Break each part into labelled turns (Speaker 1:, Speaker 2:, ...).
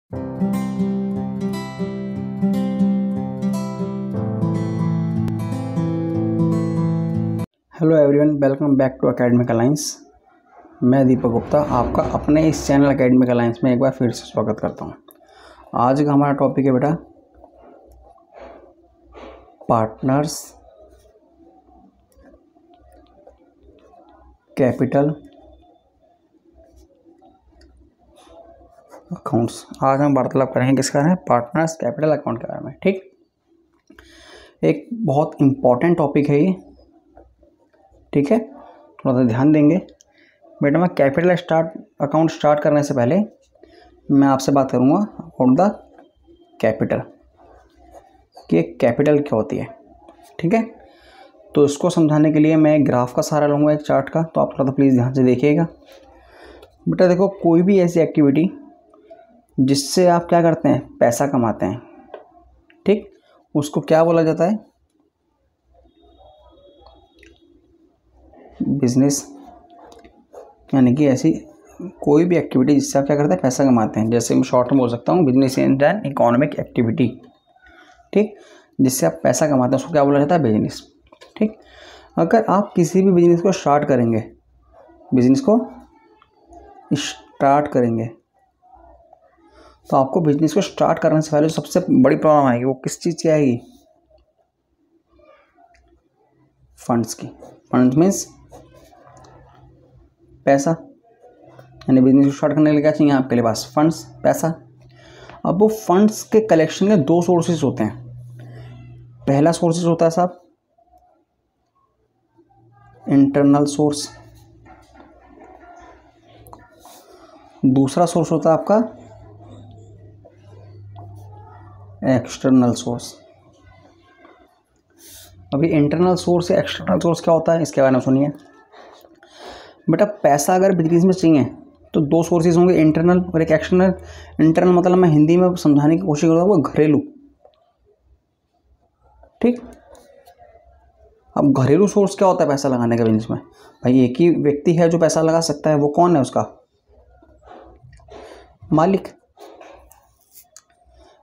Speaker 1: Hello everyone, welcome back to Academic Alliance. मैं दीपक गुप्ता आपका अपने इस चैनल एकेडमिक अलायंस में एक बार फिर से स्वागत करता हूं। आज का हमारा टॉपिक है बेटा पार्टनर्स कैपिटल अकाउंट्स। आज हम वार्तालाप करेंगे किसका है, पार्टनर्स कैपिटल अकाउंट के बारे में। ठीक, एक बहुत इम्पॉर्टेंट टॉपिक है ये। ठीक है, थोड़ा सा ध्यान देंगे बेटा। मैं कैपिटल अकाउंट स्टार्ट करने से पहले मैं आपसे बात करूँगा अबाउट द कैपिटल, कि कैपिटल क्या होती है। ठीक है, तो इसको समझाने के लिए मैं एक ग्राफ का सहारा लूँगा, एक चार्ट का। तो आप थोड़ा सा प्लीज़ ध्यान से देखिएगा बेटा। देखो, कोई भी ऐसी एक्टिविटी जिससे आप क्या करते हैं, पैसा कमाते हैं, ठीक, उसको क्या बोला जाता है, बिजनेस। यानी कि ऐसी कोई भी एक्टिविटी जिससे आप क्या करते हैं, पैसा कमाते हैं। जैसे मैं शॉर्ट में बोल सकता हूँ, business is an economic activity. ठीक, जिससे आप पैसा कमाते हैं उसको क्या बोला जाता है, बिजनेस। ठीक, अगर आप किसी भी बिजनेस को स्टार्ट करेंगे, तो आपको बिजनेस को स्टार्ट करने से पहले सबसे बड़ी प्रॉब्लम आएगी, वो किस चीज़ की आएगी, फंड्स की। फंड्स मीन्स पैसा। यानी बिजनेस को स्टार्ट करने के लिए क्या चाहिए आपके लिए पास, फंड्स, पैसा। अब वो फंड्स के कलेक्शन के दो सोर्सेज होते हैं। पहला सोर्सेज होता है साहब इंटरनल सोर्स, दूसरा सोर्स होता है आपका एक्सटर्नल सोर्स। अभी इंटरनल सोर्स या एक्सटर्नल सोर्स क्या होता है, इसके बारे में सुनिए बेटा। पैसा अगर बिजनेस में चाहिए तो दो सोर्सेज होंगे, इंटरनल और एक एक्सटर्नल। इंटरनल मतलब मैं हिंदी में समझाने की कोशिश करूँगा, वो घरेलू। ठीक, अब घरेलू सोर्स क्या होता है पैसा लगाने का बिजनेस में, भाई एक ही व्यक्ति है जो पैसा लगा सकता है। वो कौन है, उसका मालिक,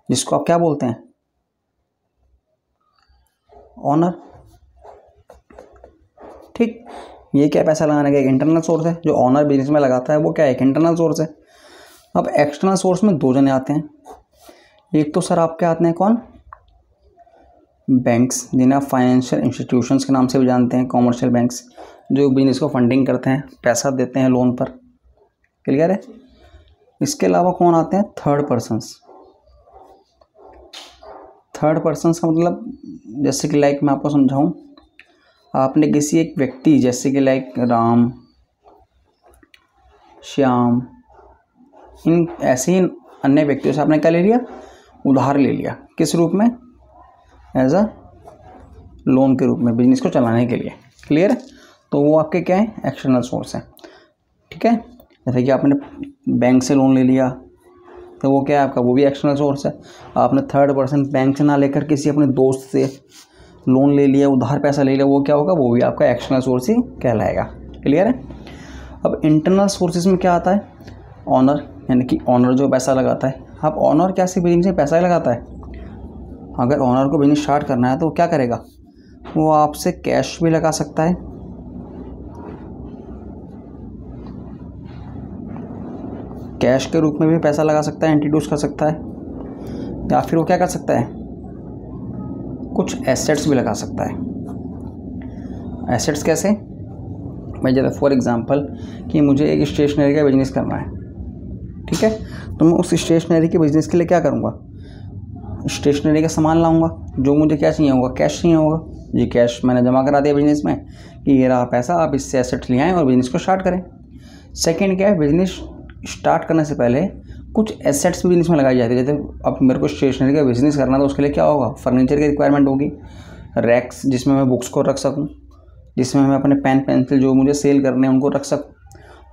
Speaker 1: जिसको आप क्या बोलते हैं, ऑनर। ठीक, ये क्या पैसा लगाने का एक इंटरनल सोर्स है, जो ऑनर बिजनेस में लगाता है वो क्या है, एक इंटरनल सोर्स है। अब एक्सटर्नल सोर्स में दो जने आते हैं। एक तो सर आपके आते हैं कौन, बैंक्स, जिन्हें आप फाइनेंशियल इंस्टीट्यूशंस के नाम से भी जानते हैं, कॉमर्शियल बैंक्स, जो बिजनेस को फंडिंग करते हैं, पैसा देते हैं लोन पर। क्लियर है। इसके अलावा कौन आते हैं, थर्ड पर्सन्स। थर्ड पर्सन्स का मतलब जैसे कि लाइक मैं आपको समझाऊं, आपने किसी एक व्यक्ति जैसे कि लाइक राम, श्याम, इन ऐसे ही अन्य व्यक्तियों से आपने क्या ले लिया, उधार ले लिया। किस रूप में, एज अ लोन के रूप में, बिजनेस को चलाने के लिए। क्लियर है। तो वो आपके क्या है, एक्सटर्नल सोर्स है। ठीक है, जैसे कि आपने बैंक से लोन ले लिया तो वो क्या है आपका, वो भी एक्सटर्नल सोर्स है। आपने थर्ड पर्सन बैंक से ना लेकर किसी अपने दोस्त से लोन ले लिया, उधार पैसा ले लिया, वो क्या होगा, वो भी आपका एक्सटर्नल सोर्स ही कहलाएगा। क्लियर है। अब इंटरनल सोर्सेज में क्या आता है, ऑनर, यानी कि ऑनर जो पैसा लगाता है। अब ऑनर क्या सिर्फ बिजनेस में पैसा ही लगाता है, अगर ऑनर को बिजनेस स्टार्ट करना है तो क्या करेगा, वो आपसे कैश भी लगा सकता है, कैश के रूप में भी पैसा लगा सकता है, इंट्रोड्यूस कर सकता है, या फिर वो क्या कर सकता है, कुछ एसेट्स भी लगा सकता है। एसेट्स कैसे, मैं जैसे फॉर एग्जांपल कि मुझे एक स्टेशनरी का बिजनेस करना है। ठीक है, तो मैं उस स्टेशनरी के बिजनेस के लिए क्या करूँगा, स्टेशनरी का सामान लाऊंगा, जो मुझे क्या चाहिए होगा, कैश चाहिए होगा। ये कैश मैंने जमा करा दिया बिजनेस में कि ये रहा पैसा, आप इससे एसेट्स ले आएँ और बिजनेस को स्टार्ट करें। सेकेंड क्या है, बिजनेस स्टार्ट करने से पहले कुछ एसेट्स भी बिजनेस में लगाई जाती है। जैसे अब मेरे को स्टेशनरी का बिजनेस करना है तो उसके लिए क्या होगा, फर्नीचर की रिक्वायरमेंट होगी, रैक्स जिसमें मैं बुक्स को रख सकूं, जिसमें मैं अपने पेन पेंसिल जो मुझे सेल करने हैं उनको रख सकूं,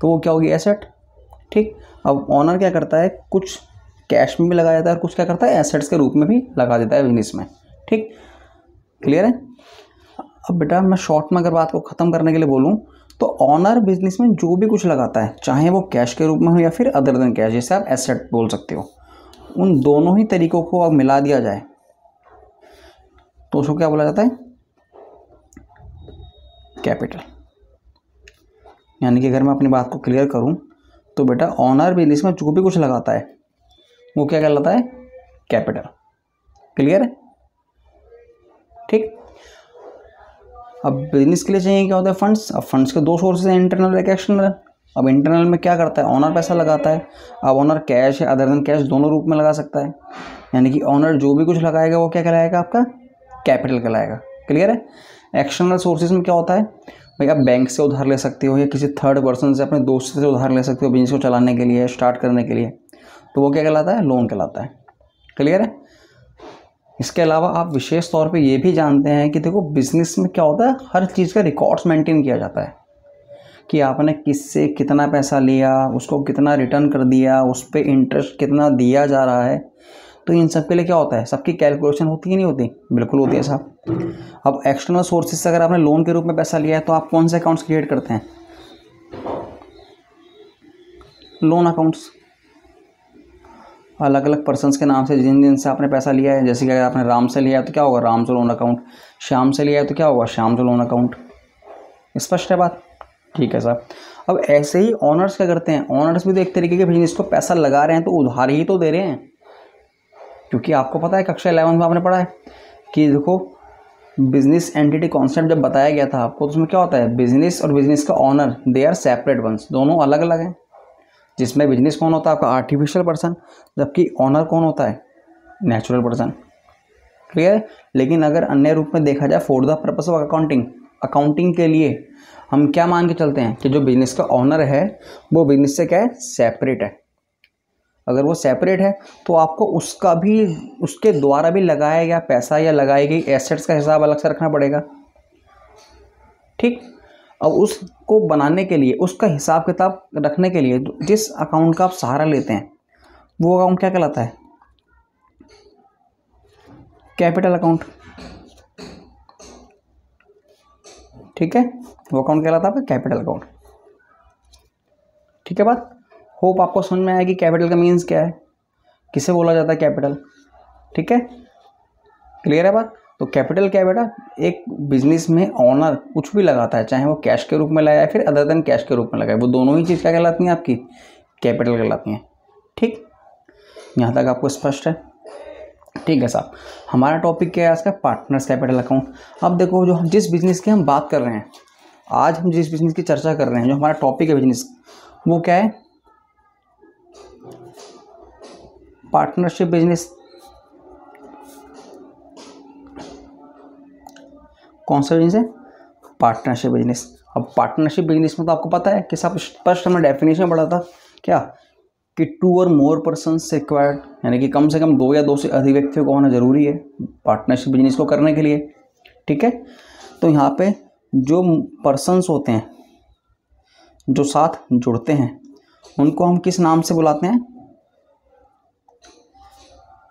Speaker 1: तो वो क्या होगी, एसेट। ठीक, अब ऑनर क्या करता है, कुछ कैश में भी लगा जाता है और कुछ क्या करता है, एसेट्स के रूप में भी लगा देता है बिजनेस में। ठीक, क्लियर है। अब बेटा मैं शॉर्ट में अगर बात को ख़त्म करने के लिए बोलूँ तो ऑनर बिजनेस में जो भी कुछ लगाता है, चाहे वो कैश के रूप में हो या फिर अदर देन कैश, जैसे आप एसेट बोल सकते हो, उन दोनों ही तरीकों को अब मिला दिया जाए तो उसको क्या बोला जाता है? कैपिटल। यानी कि अगर मैं अपनी बात को क्लियर करूं तो बेटा ऑनर बिजनेस में जो भी कुछ लगाता है वो क्या कहलाता है? कैपिटल। क्लियर है? ठीक। अब बिजनेस के लिए चाहिए क्या होता है? फंड्स। अब फंड्स के दो सोर्सेज हैं, इंटरनल और एक्सटर्नल। अब इंटरनल में क्या करता है? ऑनर पैसा लगाता है। अब ऑनर कैश है, अदर देन कैश, दोनों रूप में लगा सकता है। यानी कि ऑनर जो भी कुछ लगाएगा वो क्या कहलाएगा? आपका कैपिटल कहलाएगा। क्लियर है? एक्सटर्नल सोर्सेज में क्या होता है? भाई आप बैंक से उधार ले सकते हो या किसी थर्ड पर्सन से, अपने दोस्त से उधार ले सकते हो बिजनेस को चलाने के लिए, स्टार्ट करने के लिए, तो वो क्या कहलाता है? लोन कहलाता है। क्लियर है? इसके अलावा आप विशेष तौर पे ये भी जानते हैं कि देखो बिजनेस में क्या होता है, हर चीज़ का रिकॉर्ड्स मेंटेन किया जाता है कि आपने किससे कितना पैसा लिया, उसको कितना रिटर्न कर दिया, उस पर इंटरेस्ट कितना दिया जा रहा है। तो इन सब के लिए क्या होता है? सबकी कैलकुलेशन होती है नहीं होती? बिल्कुल होती है साहब। अब एक्सटर्नल सोर्सेज से अगर आपने लोन के रूप में पैसा लिया है तो आप कौन से अकाउंट्स क्रिएट करते हैं? Loan accounts. अलग अलग पर्सन्स के नाम से जिन जिन से आपने पैसा लिया है, जैसे कि अगर आपने राम से लिया है तो क्या होगा? राम से लोन अकाउंट। श्याम से लिया है तो क्या होगा? श्याम से लोन अकाउंट। स्पष्ट है बात? ठीक है साहब। अब ऐसे ही ऑनर्स क्या करते हैं? ऑनर्स भी तो एक तरीके के बिजनेस को पैसा लगा रहे हैं तो उधार ही तो दे रहे हैं। क्योंकि आपको पता है कक्षा 11 में आपने पढ़ा है कि देखो बिजनेस एंटिटी कॉन्सेप्ट जब बताया गया था आपको तो उसमें क्या होता है? बिजनेस और बिजनेस का owner they are separate ones, दोनों अलग अलग हैं। जिसमें बिजनेस कौन होता है? आपका आर्टिफिशियल पर्सन, जबकि ऑनर कौन होता है? Natural person. क्लियर है? लेकिन अगर अन्य रूप में देखा जाए for the purpose of accounting के लिए हम क्या मान के चलते हैं कि जो बिजनेस का ऑनर है वो बिजनेस से क्या है? सेपरेट है। अगर वो सेपरेट है तो आपको उसका भी, उसके द्वारा भी लगाया गया पैसा या लगाई गई एसेट्स का हिसाब अलग से रखना पड़ेगा। ठीक। अब उसको बनाने के लिए, उसका हिसाब किताब रखने के लिए जिस अकाउंट का आप सहारा लेते हैं वो अकाउंट क्या कहलाता है? Capital account. ठीक है? वो अकाउंट कहलाता है आपका कैपिटल अकाउंट। ठीक है बात? होप आपको समझ में आया कि कैपिटल का मीन्स क्या है, किसे बोला जाता है कैपिटल। ठीक है? क्लियर है बात? तो कैपिटल क्या है बेटा? एक बिजनेस में ऑनर कुछ भी लगाता है, चाहे वो कैश के रूप में लगाए या फिर अदर देन कैश के रूप में लगाए, वो दोनों ही चीज़ क्या कहलाती हैं? आपकी कैपिटल कहलाती हैं। ठीक, यहाँ तक आपको स्पष्ट है? ठीक है साहब। हमारा टॉपिक क्या है आज का? Partners capital account. अब देखो जो जिस बिजनेस की हम बात कर रहे हैं, आज हम जिस बिजनेस की चर्चा कर रहे हैं, जो हमारा टॉपिक है बिजनेस, वो क्या है? Partnership business. कौन सा बिजनेस है? Partnership business. अब पार्टनरशिप बिजनेस में तो आपको पता है कि सब स्पष्ट हमने डेफिनेशन पढ़ा था क्या, कि 2 और मोर पर्सन्स रिक्वायर्ड, यानी कि कम से कम 2 या 2 से अधिक व्यक्तियों को होना जरूरी है पार्टनरशिप बिजनेस को करने के लिए। ठीक है? तो यहाँ पे जो पर्सन्स होते हैं जो साथ जुड़ते हैं उनको हम किस नाम से बुलाते हैं?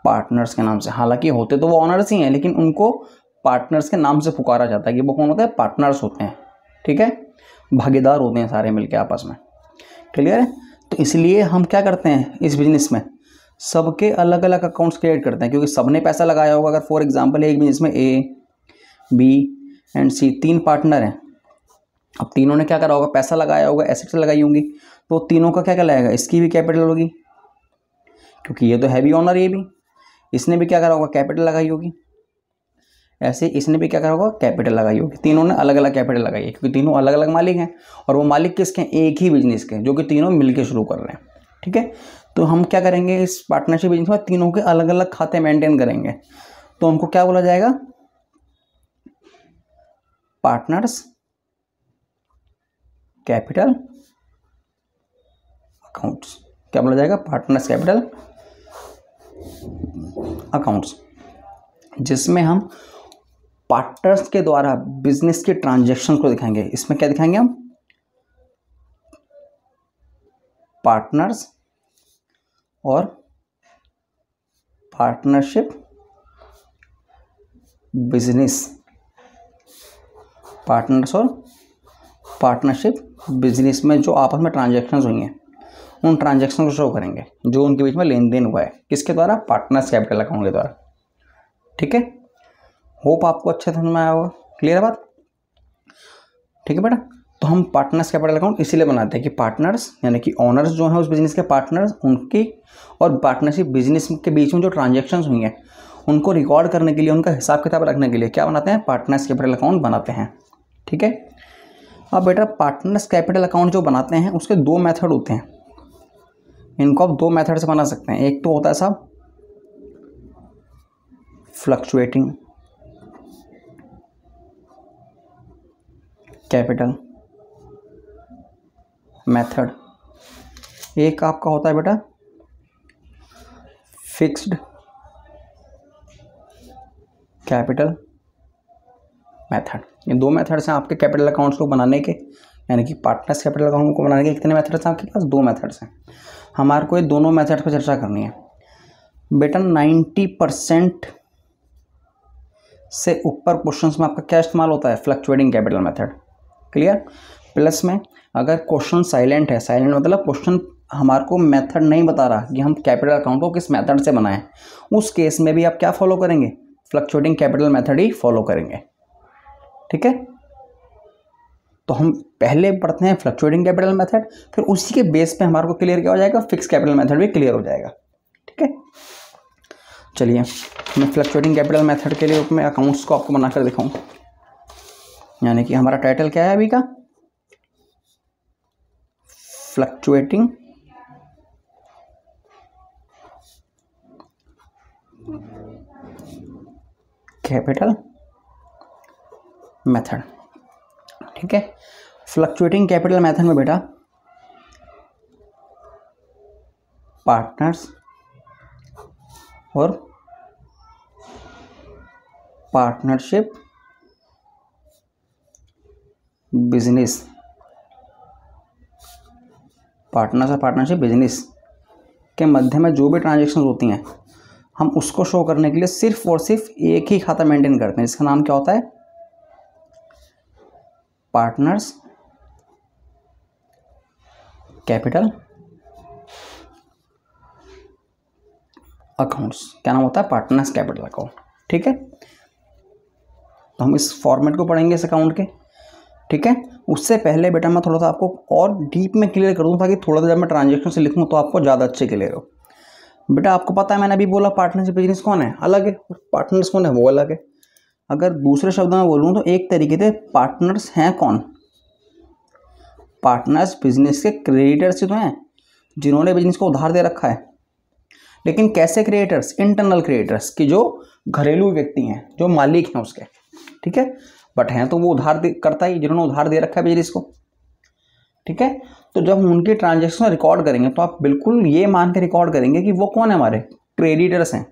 Speaker 1: पार्टनर्स के नाम से। हालांकि होते तो वो ऑनर्स ही हैं लेकिन उनको पार्टनर्स के नाम से पुकारा जाता है कि वो कौन होता है? पार्टनर्स होते हैं। ठीक है? भागीदार होते हैं सारे मिलके आपस में। क्लियर है? तो इसलिए हम क्या करते हैं इस बिजनेस में, सबके अलग अलग अकाउंट्स क्रिएट करते हैं, क्योंकि सबने पैसा लगाया होगा। अगर फॉर एग्जांपल एक बिजनेस में ए, बी एंड सी 3 पार्टनर हैं, अब तीनों ने क्या करा होगा? पैसा लगाया होगा, एसेट्स लगाई होंगी, तो तीनों का क्या कहलाएगा? इसकी भी कैपिटल होगी, क्योंकि ये तो है भी ऑनर, ये भी, इसने भी क्या करा होगा? कैपिटल लगाई होगी। ऐसे इसने भी क्या करा होगा? कैपिटल लगाई होगी। तीनों ने अलग अलग कैपिटल लगाई है, क्योंकि तीनों अलग अलग मालिक हैं, और वो मालिक किसके? एक ही बिजनेस के, जो कि तीनों मिलकर शुरू कर रहे हैं। ठीक है? तो हम क्या करेंगे इस पार्टनरशिप बिजनेस में? तीनों के अलग अलग खाते मेंटेन करेंगे, तो उनको क्या बोला जाएगा? Partners capital accounts. क्या बोला जाएगा? पार्टनर्स कैपिटल अकाउंट्स, जिसमें हम पार्टनर्स के द्वारा बिजनेस के ट्रांजैक्शन को दिखाएंगे। इसमें क्या दिखाएंगे हम? पार्टनर्स और पार्टनरशिप बिजनेस, पार्टनर्स और पार्टनरशिप बिजनेस में जो आपस में ट्रांजैक्शंस हुई हैं उन ट्रांजैक्शन को शो करेंगे जो उनके बीच में लेन देन हुआ है, किसके द्वारा, पार्टनर्स कैपिटल अकाउंट के द्वारा। ठीक है, होप आपको अच्छे समझ में आया होगा, क्लियर है बात। ठीक है बेटा, तो हम पार्टनर्स कैपिटल अकाउंट इसीलिए बनाते हैं कि पार्टनर्स यानी कि ओनर्स जो हैं उस बिजनेस के, पार्टनर्स उनकी और पार्टनरशिप बिजनेस के बीच में जो ट्रांजैक्शंस हुई हैं उनको रिकॉर्ड करने के लिए, उनका हिसाब किताब रखने के लिए क्या बनाते हैं, पार्टनर्स कैपिटल अकाउंट बनाते हैं। ठीक है, अब बेटा पार्टनर्स कैपिटल अकाउंट जो बनाते हैं उसके दो मेथड होते हैं, इनको आप दो मेथड से बना सकते हैं। एक तो होता है साहब फ्लक्चुएटिंग कैपिटल मेथड, एक आपका होता है बेटा फिक्स्ड कैपिटल मेथड। ये दो मेथड्स हैं आपके कैपिटल अकाउंट्स को बनाने के, यानी कि पार्टनर्स कैपिटल अकाउंट को बनाने के कितने मेथड्स हैं आपके पास, दो मेथड्स हैं। हमारे को ये दोनों मेथड पर चर्चा करनी है बेटा। 90% से ऊपर क्वेश्चंस में आपका क्या इस्तेमाल होता है, fluctuating capital method. Clear, plus में अगर क्वेश्चन साइलेंट है, साइलेंट मतलब क्वेश्चन हमारे को मेथड नहीं बता रहा कि हम कैपिटल अकाउंट को किस मेथड से बनाएं, उस केस में भी आप क्या फॉलो करेंगे, फ्लक्चुएटिंग कैपिटल मेथड ही फॉलो करेंगे। ठीक है, तो हम पहले पढ़ते हैं फ्लक्चुएटिंग कैपिटल मेथड, फिर उसी के बेस पे हमारे को क्लियर क्या हो जाएगा, फिक्स कैपिटल मेथड भी क्लियर हो जाएगा। ठीक है, चलिए मैं फ्लक्चुएटिंग कैपिटल मेथड के लिए मैं अकाउंट्स को आपको बनाकर दिखाऊं, यानी कि हमारा टाइटल क्या है अभी का, फ्लक्चुएटिंग कैपिटल मेथड। ठीक है, फ्लक्चुएटिंग कैपिटल मेथड में बेटा पार्टनर्स और पार्टनरशिप बिजनेस, पार्टनर्स और पार्टनरशिप बिजनेस के मध्य में जो भी ट्रांजैक्शन होती हैं हम उसको शो करने के लिए सिर्फ और सिर्फ एक ही खाता मेंटेन करते हैं, जिसका नाम क्या होता है, पार्टनर्स कैपिटल अकाउंट्स। क्या नाम होता है, पार्टनर्स कैपिटल अकाउंट। ठीक है, तो हम इस फॉर्मेट को पढ़ेंगे इस अकाउंट के। ठीक है, उससे पहले बेटा मैं थोड़ा सा आपको और डीप में क्लियर कर दूं, ताकि थोड़ा सा जब मैं ट्रांजैक्शन से लिखूं तो आपको ज़्यादा अच्छे क्लियर हो। बेटा आपको पता है मैंने अभी बोला पार्टनरशिप बिजनेस कौन है, अलग है, और पार्टनर्स कौन है, वो अलग है। अगर दूसरे शब्दों में बोलूँ तो एक तरीके से पार्टनर्स हैं कौन, पार्टनर्स बिजनेस के क्रेडिटर्स तो हैं जिन्होंने बिजनेस को उधार दे रखा है। लेकिन कैसे क्रिएटर्स, इंटरनल क्रिएटर्स कि जो घरेलू व्यक्ति हैं, जो मालिक हैं उसके। ठीक है, बट हैं तो वो उधार करता ही, जिन्होंने उधार दे रखा है बिजनेस को। ठीक है, तो जब हम उनके ट्रांजैक्शन रिकॉर्ड करेंगे तो आप बिल्कुल ये मान के रिकॉर्ड करेंगे कि वो कौन है, हमारे क्रेडिटर्स हैं।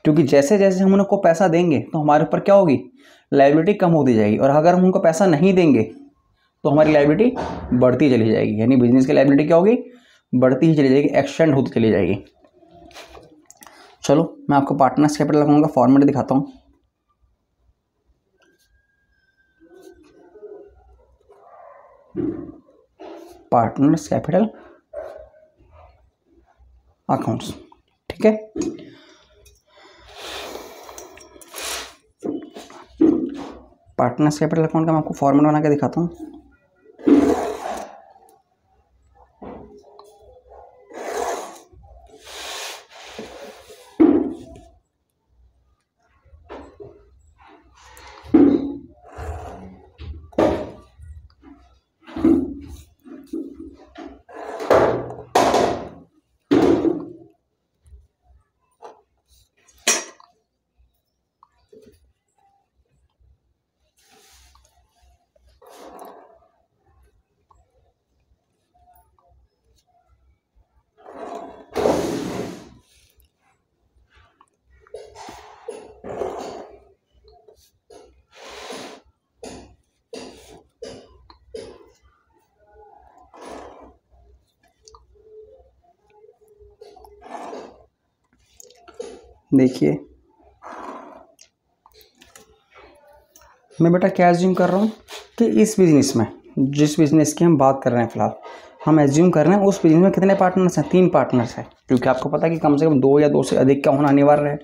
Speaker 1: क्योंकि जैसे जैसे हम उनको पैसा देंगे तो हमारे ऊपर क्या होगी, लायबिलिटी कम होती जाएगी, और अगर हम उनको पैसा नहीं देंगे तो हमारी लायबिलिटी बढ़ती चली जाएगी। यानी बिजनेस की लायबिलिटी क्या होगी, बढ़ती ही चली जाएगी, एक्सटेंड होती चली जाएगी। चलो मैं आपको पार्टनर्स कैपिटल अकाउंट का फॉर्मेट दिखाता हूँ। Partners capital accounts. ठीक है, पार्टनर्स कैपिटल अकाउंट का मैं आपको फॉर्मेट बना के दिखाता हूँ। देखिए मैं बेटा क्या एज्यूम कर रहा हूँ कि इस बिज़नेस में, जिस बिज़नेस की हम बात कर रहे हैं फ़िलहाल, हम एज्यूम कर रहे हैं उस बिजनेस में कितने पार्टनर्स हैं, 3 पार्टनर्स हैं, क्योंकि आपको पता है कि कम से कम 2 या 2 से अधिक का होना अनिवार्य है।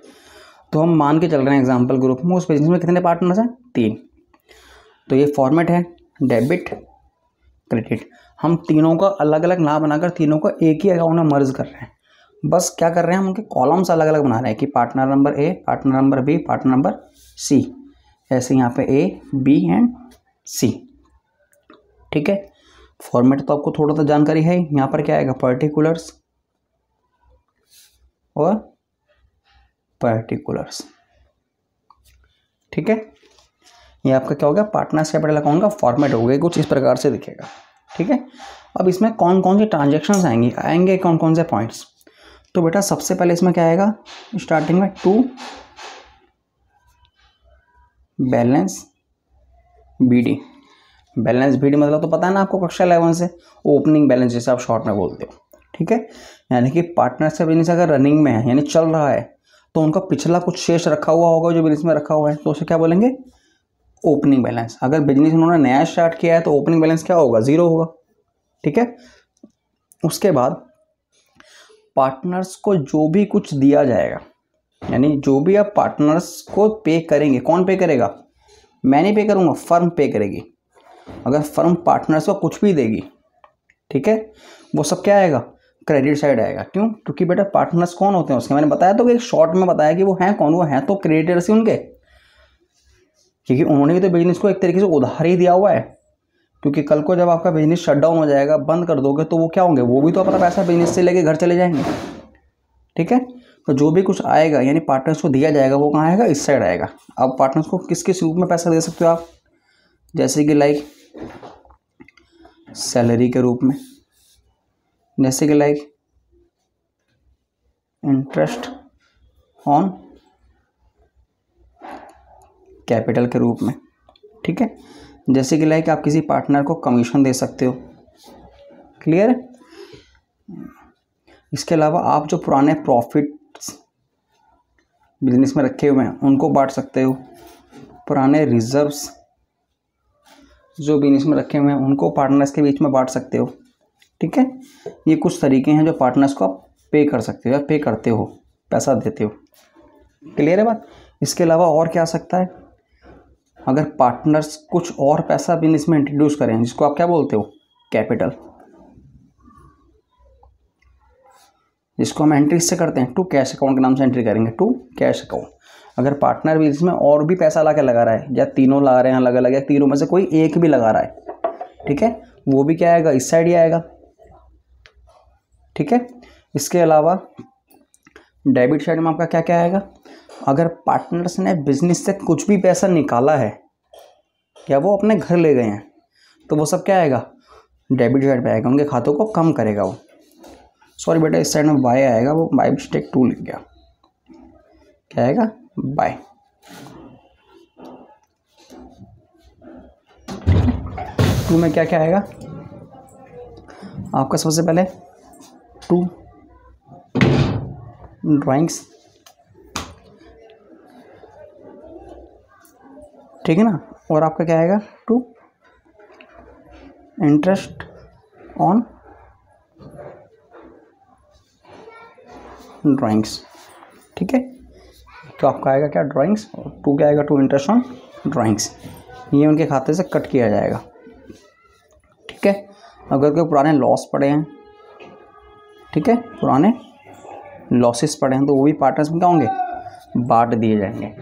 Speaker 1: तो हम मान के चल रहे हैं एग्जाम्पल ग्रुप में उस बिजनेस में कितने पार्टनर्स हैं, 3। तो ये फॉर्मेट है डेबिट क्रेडिट। हम तीनों का अलग अलग ना बनाकर तीनों को एक ही अकाउंट में मर्ज कर रहे हैं। बस क्या कर रहे हैं हम उनके कॉलम्स अलग अलग बना रहे हैं कि partner number A, partner number B, partner number C, ऐसे यहाँ पे ए, बी एंड सी। ठीक है, फॉर्मेट तो आपको थोड़ा सा जानकारी है। यहाँ पर क्या आएगा, पर्टिकुलर्स और पर्टिकुलर्स। ठीक है, ये आपका क्या होगा, पार्टनर्स कैपिटल अकाउंट का फॉर्मेट हो गया, कुछ इस प्रकार से दिखेगा। ठीक है, अब इसमें कौन कौन सी ट्रांजेक्शन्स आएंगे कौन कौन से पॉइंट्स। तो बेटा सबसे पहले इसमें क्या आएगा, स्टार्टिंग में to balance BD. Balance BD मतलब तो पता है ना आपको कक्षा 11 से, ओपनिंग बैलेंस जैसे आप शॉर्ट में बोलते हो। ठीक है, यानी कि पार्टनरशिप बिजनेस अगर रनिंग में है यानी चल रहा है तो उनका पिछला कुछ शेष रखा हुआ होगा जो बिजनेस में रखा हुआ है, तो उसे क्या बोलेंगे, ओपनिंग बैलेंस। अगर बिजनेस उन्होंने नया स्टार्ट किया है तो ओपनिंग बैलेंस क्या होगा, 0 होगा। ठीक है, उसके बाद पार्टनर्स को जो भी कुछ दिया जाएगा, यानी जो भी आप पार्टनर्स को पे करेंगे, कौन पे करेगा, मैं नहीं पे करूँगा, फर्म पे करेगी। अगर फर्म पार्टनर्स को कुछ भी देगी, ठीक है, वो सब क्या आएगा, क्रेडिट साइड आएगा। क्यों, क्योंकि बेटा पार्टनर्स कौन होते हैं उसके, मैंने बताया तो कि एक शॉर्ट में बताया कि वो हैं कौन, वो हैं तो क्रेडिटर्स ही उनके, क्योंकि उन्होंने भी तो बिजनेस को एक तरीके से उधार ही दिया हुआ है। क्योंकि कल को जब आपका बिजनेस शटडाउन हो जाएगा, बंद कर दोगे, तो वो क्या होंगे, वो भी तो अपना पैसा बिजनेस से लेके घर चले जाएंगे। ठीक है, तो जो भी कुछ आएगा यानी पार्टनर्स को दिया जाएगा वो कहाँ आएगा, इस साइड आएगा। अब पार्टनर्स को किस किस रूप में पैसा दे सकते हो आप, जैसे कि लाइक सैलरी के रूप में, जैसे कि लाइक इंटरेस्ट ऑन कैपिटल के रूप में। ठीक है, जैसे कि लाइक आप किसी पार्टनर को कमीशन दे सकते हो। क्लियर है, इसके अलावा आप जो पुराने प्रॉफिट्स बिजनेस में रखे हुए हैं उनको बांट सकते हो। पुराने रिजर्व्स जो बिजनेस में रखे हुए हैं उनको पार्टनर्स के बीच में बांट सकते हो। ठीक है, ये कुछ तरीके हैं जो पार्टनर्स को आप पे कर सकते हो या पे करते हो, पैसा देते हो। क्लियर है बात। इसके अलावा और क्या आ सकता है, अगर पार्टनर्स कुछ और पैसा बिजनेस में इंट्रोड्यूस करें जिसको आप क्या बोलते हो, कैपिटल, जिसको हम एंट्री से करते हैं, टू कैश अकाउंट के नाम से एंट्री करेंगे, टू कैश अकाउंट। अगर पार्टनर भी इसमें और भी पैसा ला के लगा रहा है, या तीनों लगा रहे हैं अलग अलग, या तीनों में से कोई एक भी लगा रहा है, ठीक है, वो भी क्या आएगा, इस साइड ही आएगा। ठीक है, इसके अलावा डेबिट साइड में आपका क्या क्या आएगा, अगर पार्टनर्स ने बिजनेस से कुछ भी पैसा निकाला है या वो अपने घर ले गए हैं तो वो सब क्या आएगा, डेबिट साइड पे आएगा, उनके खातों को कम करेगा वो। सॉरी बेटा, इस साइड में बाय आएगा, वो बाय मिस्टेक 2 लिख गया, क्या आएगा, बाय। 2 में क्या क्या आएगा आपका, सबसे पहले 2 ड्राइंग्स, ठीक है ना, और आपका क्या आएगा, 2 इंटरेस्ट ऑन ड्राइंग्स। ठीक है, तो आपका आएगा क्या, ड्राइंग्स, और 2 क्या आएगा, 2 इंटरेस्ट ऑन ड्राइंग्स। ये उनके खाते से कट किया जाएगा। ठीक है, अगर कोई पुराने लॉस पड़े हैं, ठीक है, पुराने लॉसेस पड़े हैं तो वो भी पार्टनर्स में क्या होंगे, बांट दिए जाएंगे।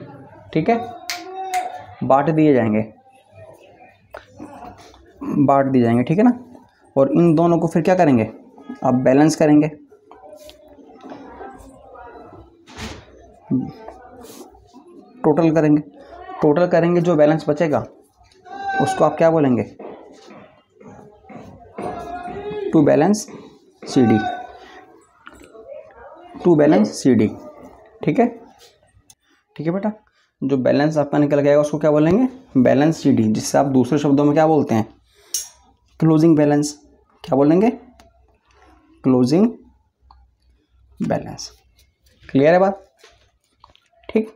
Speaker 1: ठीक है, बांट दिए जाएंगे, बांट दिए जाएंगे। ठीक है ना, और इन दोनों को फिर क्या करेंगे, अब बैलेंस करेंगे। टोटल करेंगे, टोटल करेंगे, जो बैलेंस बचेगा उसको आप क्या बोलेंगे, to balance CD, to balance CD। ठीक है, ठीक है बेटा, जो बैलेंस आपका निकल गया उसको क्या बोलेंगे, बैलेंस CD, जिससे आप दूसरे शब्दों में क्या बोलते हैं, क्लोजिंग बैलेंस। क्या बोलेंगे, क्लोजिंग बैलेंस। क्लियर है बात। ठीक,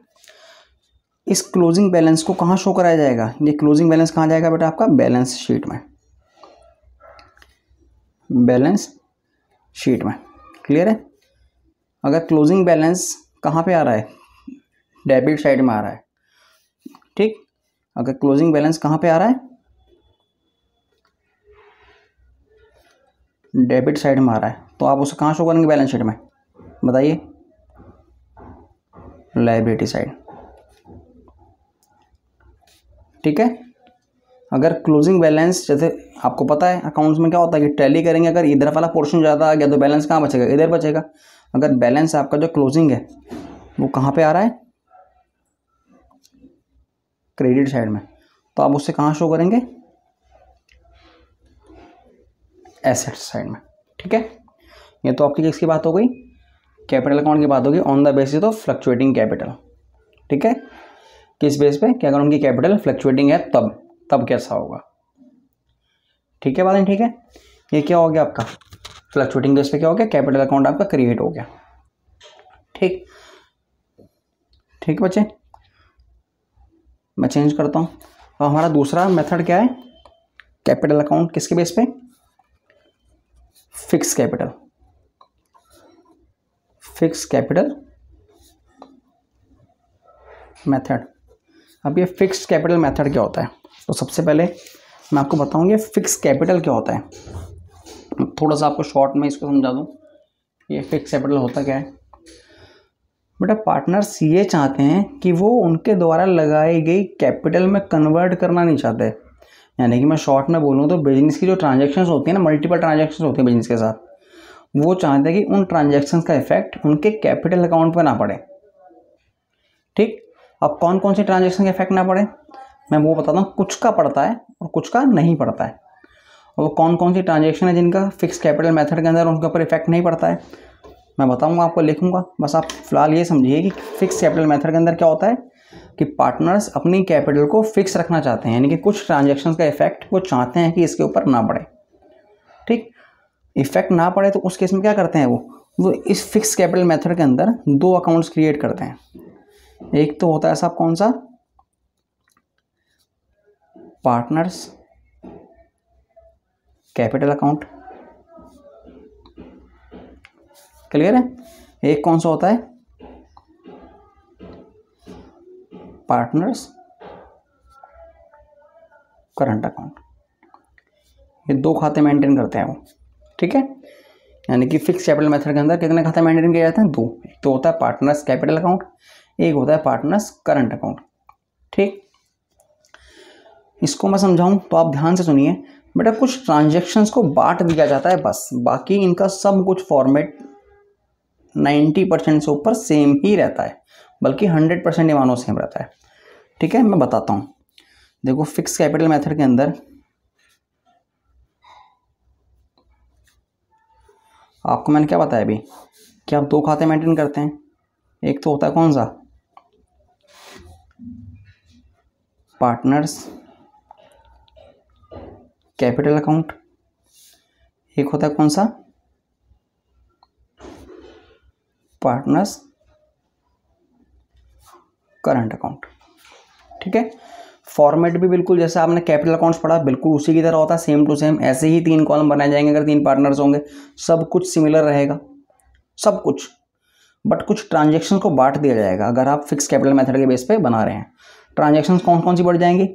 Speaker 1: इस क्लोजिंग बैलेंस को कहाँ शो कराया जाएगा, ये क्लोजिंग बैलेंस कहाँ जाएगा बेटा, आपका बैलेंस शीट में। बैलेंस शीट में। क्लियर है? अगर क्लोजिंग बैलेंस कहाँ पे आ रहा है, डेबिट साइड में आ रहा है, ठीक। अगर क्लोजिंग बैलेंस कहाँ पे आ रहा है, डेबिट साइड में आ रहा है, तो आप उसे कहाँ शो करेंगे बैलेंस शीट में, बताइए? लायबिलिटी साइड, ठीक है। अगर क्लोजिंग बैलेंस, जैसे आपको पता है अकाउंट्स में क्या होता है कि टैली करेंगे, अगर इधर वाला पोर्शन ज़्यादा आ गया तो बैलेंस कहाँ बचेगा, इधर बचेगा। अगर बैलेंस आपका जो क्लोजिंग है वो कहाँ पे आ रहा है, क्रेडिट साइड में, तो आप उससे कहाँ शो करेंगे, एसेट साइड में, ठीक है। ये तो आपकी किसकी बात हो गई, कैपिटल अकाउंट की बात होगी on the basis of fluctuating capital, ठीक है। किस बेस पे कि अगर उनकी कैपिटल फ्लक्चुएटिंग है तब कैसा होगा, ठीक है बात नहीं, ठीक है। ये क्या हो गया आपका फ्लक्चुएटिंग बेस पे, क्या हो गया, कैपिटल अकाउंट आपका क्रिएट हो गया, ठीक। ठीक बच्चे, मैं चेंज करता हूँ। तो हमारा दूसरा मेथड क्या है, कैपिटल अकाउंट किसके बेस पे, fix capital, fix capital method. अब ये फिक्स कैपिटल मेथड क्या होता है, तो सबसे पहले मैं आपको बताऊँ ये फिक्स कैपिटल क्या होता है। थोड़ा सा आपको शॉर्ट में इसको समझा दूँ, ये फिक्स कैपिटल होता क्या है। बेटा पार्टनर्स ये चाहते हैं कि वो उनके द्वारा लगाई गई कैपिटल में कन्वर्ट करना नहीं चाहते। यानी कि मैं शॉर्ट में बोलूँ तो बिजनेस की जो ट्रांजैक्शंस होती हैं ना, मल्टीपल ट्रांजैक्शंस होती हैं बिजनेस के साथ, वो चाहते हैं कि उन ट्रांजैक्शंस का इफेक्ट उनके कैपिटल अकाउंट पर ना पड़े, ठीक। अब कौन कौन सी ट्रांजैक्शन का इफेक्ट ना पड़े, मैं वो बताता हूँ। कुछ का पड़ता है और कुछ का नहीं पड़ता है। और वो कौन कौन सी ट्रांजैक्शन है जिनका फिक्स कैपिटल मेथड के अंदर उनके ऊपर इफेक्ट नहीं पड़ता है, मैं बताऊंगा आपको, लिखूंगा। बस आप फिलहाल ये समझिए कि फिक्स कैपिटल मेथड के अंदर क्या होता है कि पार्टनर्स अपनी कैपिटल को फिक्स रखना चाहते हैं, यानी कि कुछ ट्रांजैक्शंस का इफेक्ट वो चाहते हैं कि इसके ऊपर ना पड़े, ठीक। इफेक्ट ना पड़े तो उस केस में क्या करते हैं वो इस फिक्स कैपिटल मेथड के अंदर दो अकाउंट्स क्रिएट करते हैं। एक तो होता है साहब कौन सा, पार्टनर्स कैपिटल अकाउंट, क्लियर है। एक कौन सा होता है, पार्टनर्स करंट अकाउंट। ये दो खाते मेंटेन करते हैं वो, ठीक है। यानी कि फिक्स कैपिटल मेथड के अंदर कितने खाते मेंटेन किए जाते हैं, दो। एक तो होता है पार्टनर्स कैपिटल अकाउंट, एक होता है पार्टनर्स करंट अकाउंट, ठीक। इसको मैं समझाऊं तो आप ध्यान से सुनिए बेटा। कुछ ट्रांजैक्शंस को बांट दिया जाता है बस, बाकी इनका सब कुछ फॉर्मेट 90% से ऊपर सेम ही रहता है, बल्कि 100% ही मानो सेम रहता है, ठीक है। मैं बताता हूँ, देखो फिक्स कैपिटल मेथड के अंदर आपको मैंने क्या बताया अभी कि आप दो खाते मेंटेन करते हैं। एक तो होता है कौन सा, पार्टनर्स कैपिटल अकाउंट, एक होता है कौन सा, पार्टनर्स करंट अकाउंट, ठीक है। फॉर्मेट भी बिल्कुल जैसे आपने कैपिटल अकाउंट्स पढ़ा बिल्कुल उसी की तरह होता है, सेम टू सेम। ऐसे ही 3 कॉलम बनाए जाएंगे अगर 3 पार्टनर्स होंगे, सब कुछ सिमिलर रहेगा, सब कुछ। बट कुछ ट्रांजैक्शन को बांट दिया जाएगा अगर आप फिक्स कैपिटल मेथड के बेस पे बना रहे हैं। ट्रांजैक्शन कौन कौन सी बढ़ जाएंगी,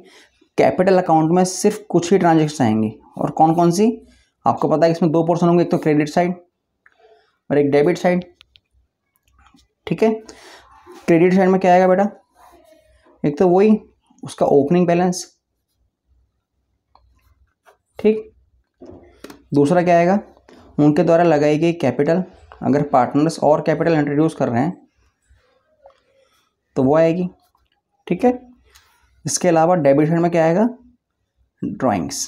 Speaker 1: कैपिटल अकाउंट में सिर्फ कुछ ही ट्रांजैक्शन आएंगी। और कौन कौन सी, आपको पता है इसमें दो पोर्शन होंगे, एक तो क्रेडिट साइड और एक डेबिट साइड, ठीक है। क्रेडिट साइड में क्या आएगा बेटा, एक तो वही उसका ओपनिंग बैलेंस, ठीक। दूसरा क्या आएगा, उनके द्वारा लगाई गई कैपिटल, अगर पार्टनर्स और कैपिटल इंट्रोड्यूस कर रहे हैं तो वो आएगी, ठीक है। इसके अलावा डेबिट साइड में क्या आएगा, ड्राइंग्स।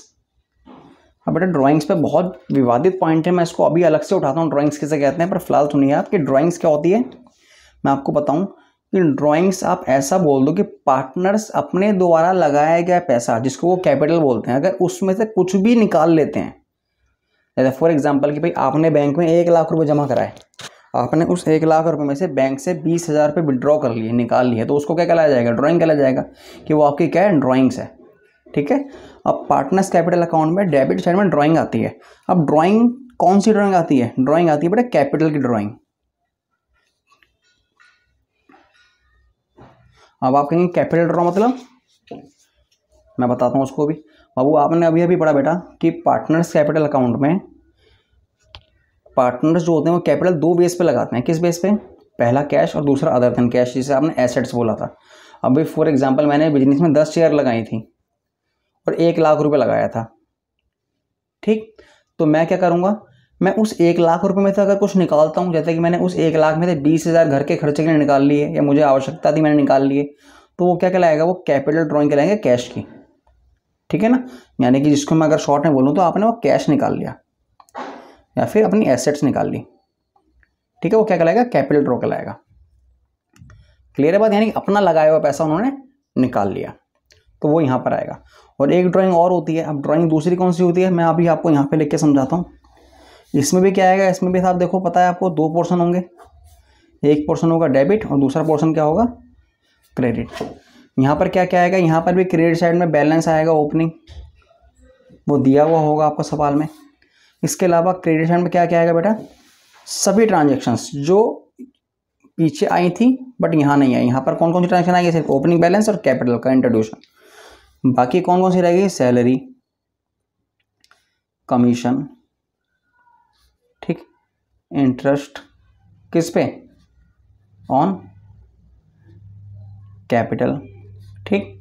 Speaker 1: अब बेटा ड्राइंग्स पे बहुत विवादित पॉइंट है, मैं इसको अभी अलग से उठाता हूँ ड्राइंग्स किसे कहते हैं, पर फिलहाल सुनिए आप कि ड्राइंग्स क्या होती है। मैं आपको बताऊं कि ड्राइंग्स आप ऐसा बोल दो कि पार्टनर्स अपने द्वारा लगाया गया पैसा, जिसको वो कैपिटल बोलते हैं, अगर उसमें से कुछ भी निकाल लेते हैं, जैसे फॉर एग्जांपल कि भाई आपने बैंक में 1 लाख रुपए जमा कराए, आपने उस 1 लाख रुपए में से बैंक से 20,000 रुपये विड्रॉ कर लिए, निकाल लिए, तो उसको क्या कहलाया जाएगा, ड्राइंग कहलाया जाएगा कि वो आपकी क्या है, ड्राइंग्स है, ठीक है। अब पार्टनर्स कैपिटल अकाउंट में डेबिट साइड में ड्राइंग आती है। अब ड्राइंग कौन सी ड्राइंग आती है? ड्राइंग आती है बेटा कैपिटल की ड्राइंग। अब आप कहेंगे कैपिटल ड्रॉ मतलब, मैं बताता हूँ उसको भी। बाबू आपने अभी अभी पढ़ा बेटा कि पार्टनर्स कैपिटल अकाउंट में पार्टनर्स जो होते हैं वो कैपिटल दो बेस पे लगाते हैं। किस बेस पे? पहला कैश और दूसरा अदर देन कैश, जिसे आपने एसेट्स बोला था। अभी फॉर एग्जांपल मैंने बिजनेस में 10 शेयर लगाई थी और 1 लाख रुपए लगाया था, ठीक। तो मैं क्या करूँगा, मैं उस 1 लाख रुपए में से अगर कुछ निकालता हूँ, जैसे कि मैंने उस 1 लाख में से 20,000 घर के खर्चे के लिए निकाल लिए या मुझे आवश्यकता थी मैंने निकाल लिए, तो वो क्या कहलाएगा? वो कैपिटल ड्राइंग कहलाएंगे कैश की, ठीक है ना। यानी कि जिसको मैं अगर शॉर्ट में बोलूँ तो आपने वो कैश निकाल लिया या फिर अपनी एसेट्स निकाल ली, ठीक है। वो क्या कहलाएगा? कैपिटल ड्रॉ कहलाएगा। क्लियर है बात? यानी अपना लगाया हुआ पैसा उन्होंने निकाल लिया, तो वो यहाँ पर आएगा। और एक ड्राइंग और होती है। अब ड्राइंग दूसरी कौन सी होती है, मैं अभी आपको यहाँ पे लिख के समझाता हूँ। इसमें भी क्या आएगा, इसमें भी साहब देखो पता है आपको 2 पोर्शन होंगे। एक पोर्शन होगा डेबिट और दूसरा पोर्शन क्या होगा? क्रेडिट। यहाँ पर क्या क्या आएगा? यहाँ पर भी क्रेडिट साइड में बैलेंस आएगा, ओपनिंग, वो दिया हुआ होगा आपको सवाल में। इसके अलावा क्रेडिट साइड में क्या क्या आएगा बेटा? सभी ट्रांजेक्शन्स जो पीछे आई थी बट यहाँ नहीं आई। यहाँ पर कौन कौन सी ट्रांजेक्शन आएगी? सिर्फ ओपनिंग बैलेंस और कैपिटल का इंट्रोड्यूशन। बाकी कौन कौन सी रहेगी? सैलरी, कमीशन, ठीक, इंटरेस्ट, किस पे? ऑन कैपिटल, ठीक।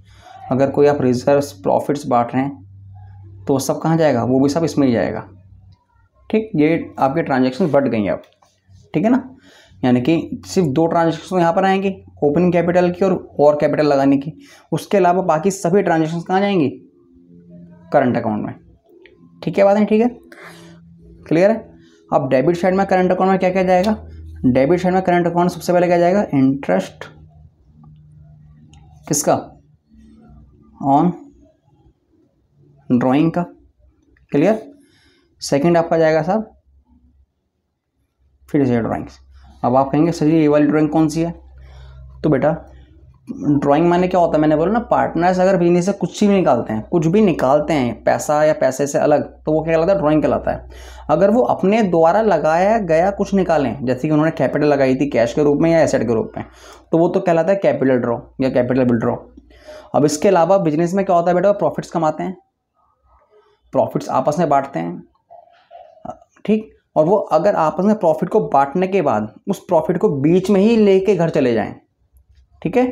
Speaker 1: अगर कोई आप रिजर्व्स प्रॉफिट्स बांट रहे हैं तो सब कहाँ जाएगा? वो भी सब इसमें ही जाएगा, ठीक। ये आपके ट्रांजेक्शन बढ़ गई अब, ठीक है ना। यानी कि सिर्फ 2 ट्रांजेक्शन यहाँ पर आएंगी, ओपनिंग कैपिटल की और कैपिटल लगाने की। उसके अलावा बाकी सभी ट्रांजेक्शन कहाँ जाएंगी? करंट अकाउंट में, ठीक है बात है? ठीक है, क्लियर है। अब डेबिट साइड में करंट अकाउंट में क्या क्या जाएगा? डेबिट साइड में करंट अकाउंट सबसे पहले क्या जाएगा? इंटरेस्ट, किसका? ऑन ड्राइंग का, क्लियर। सेकंड आपका जाएगा साहब फिर से ड्राइंग्स। अब आप कहेंगे सर ये वाली ड्राइंग कौन सी है? तो बेटा ड्राइंग माने क्या होता है? मैंने बोला ना, पार्टनर्स अगर बिजनेस से कुछ भी निकालते हैं, कुछ भी निकालते हैं पैसा या पैसे से अलग, तो वो क्या कहलाता है? ड्राइंग कहलाता है। अगर वो अपने द्वारा लगाया गया कुछ निकालें, जैसे कि उन्होंने कैपिटल लगाई थी कैश के रूप में या एसेट के रूप में, तो वो तो कहलाता है कैपिटल ड्रॉ या कैपिटल विड्रॉ। अब इसके अलावा बिजनेस में क्या होता है बेटा? प्रॉफिट्स कमाते हैं, प्रॉफिट्स आपस में बांटते हैं, ठीक। और वो अगर आपस में प्रॉफिट को बांटने के बाद उस प्रॉफिट को बीच में ही लेके घर चले जाएं, ठीक है,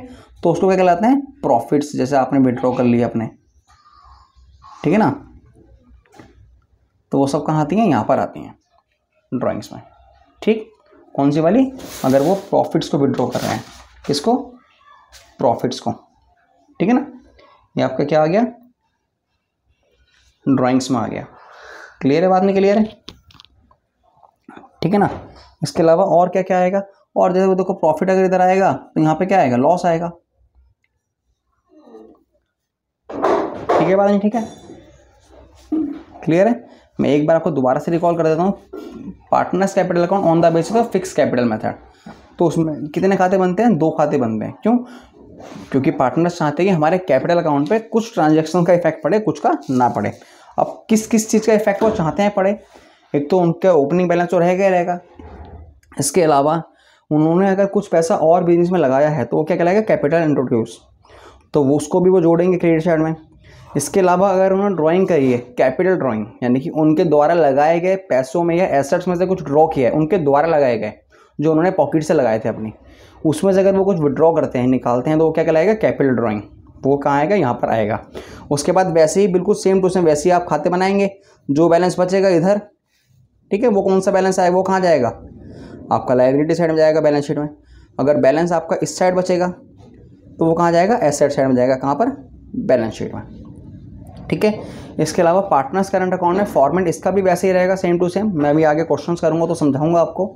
Speaker 1: तो उसको क्या कहलाते हैं? प्रॉफिट्स। जैसे आपने विड्रॉ कर लिया अपने, ठीक है ना, तो वो सब कहाँ आती हैं? यहाँ पर आती हैं ड्राइंग्स में, ठीक। कौन सी वाली? अगर वो प्रॉफिट्स को विड्रॉ कर रहे हैं, किसको? प्रॉफिट्स को, ठीक है ना। ये आपका क्या आ गया? ड्राइंग्स में आ गया। क्लियर है बात? नहीं क्लियर है? ठीक है ना। इसके अलावा और क्या क्या आएगा? और जैसे वो देखो प्रॉफिट अगर इधर आएगा तो यहाँ पे क्या आएगा? लॉस आएगा, ठीक है बात नहीं? ठीक है, क्लियर है। मैं एक बार आपको दोबारा से रिकॉल कर देता हूँ। Partners capital account on the basis of fix capital method, तो उसमें कितने खाते बनते हैं? 2 खाते बनते हैं। क्यों? क्योंकि पार्टनर्स चाहते हैं कि हमारे कैपिटल अकाउंट पे कुछ ट्रांजेक्शन का इफेक्ट पड़े, कुछ का ना पड़े। अब किस किस चीज़ का इफेक्ट वो चाहते हैं पड़े? एक तो उनका ओपनिंग बैलेंस तो रहेगा ही रहेगा, इसके अलावा उन्होंने अगर कुछ पैसा और बिजनेस में लगाया है तो वो क्या कहलाएगा? कैपिटल इंट्रोड्यूस, तो वो उसको भी वो जोड़ेंगे क्रेडिट साइड में। इसके अलावा अगर उन्होंने ड्राइंग करी है कैपिटल ड्राइंग, यानी कि उनके द्वारा लगाए गए पैसों में या एसेट्स में से कुछ ड्रॉ किया है, उनके द्वारा लगाए गए जो उन्होंने पॉकेट से लगाए थे अपनी, उसमें से अगर वो कुछ विड्रॉ करते हैं, निकालते हैं, तो वो क्या कहलाएगा? Capital drawing. वो कहाँ आएगा? यहाँ पर आएगा। उसके बाद वैसे ही बिल्कुल सेम टू सेम वैसे ही आप खाते बनाएंगे। जो बैलेंस बचेगा इधर, ठीक है, वो कौन सा बैलेंस आएगा? वो कहाँ जाएगा? आपका लायबिलिटी साइड में जाएगा बैलेंस शीट में। अगर बैलेंस आपका इस साइड बचेगा तो वो कहाँ जाएगा? एसेट साइड में जाएगा। कहाँ पर? बैलेंस शीट में, ठीक है। इसके अलावा पार्टनर्स करंट अकाउंट में फॉर्मेट इसका भी वैसे ही रहेगा, सेम टू सेम। मैं भी आगे क्वेश्चंस करूँगा तो समझाऊंगा आपको,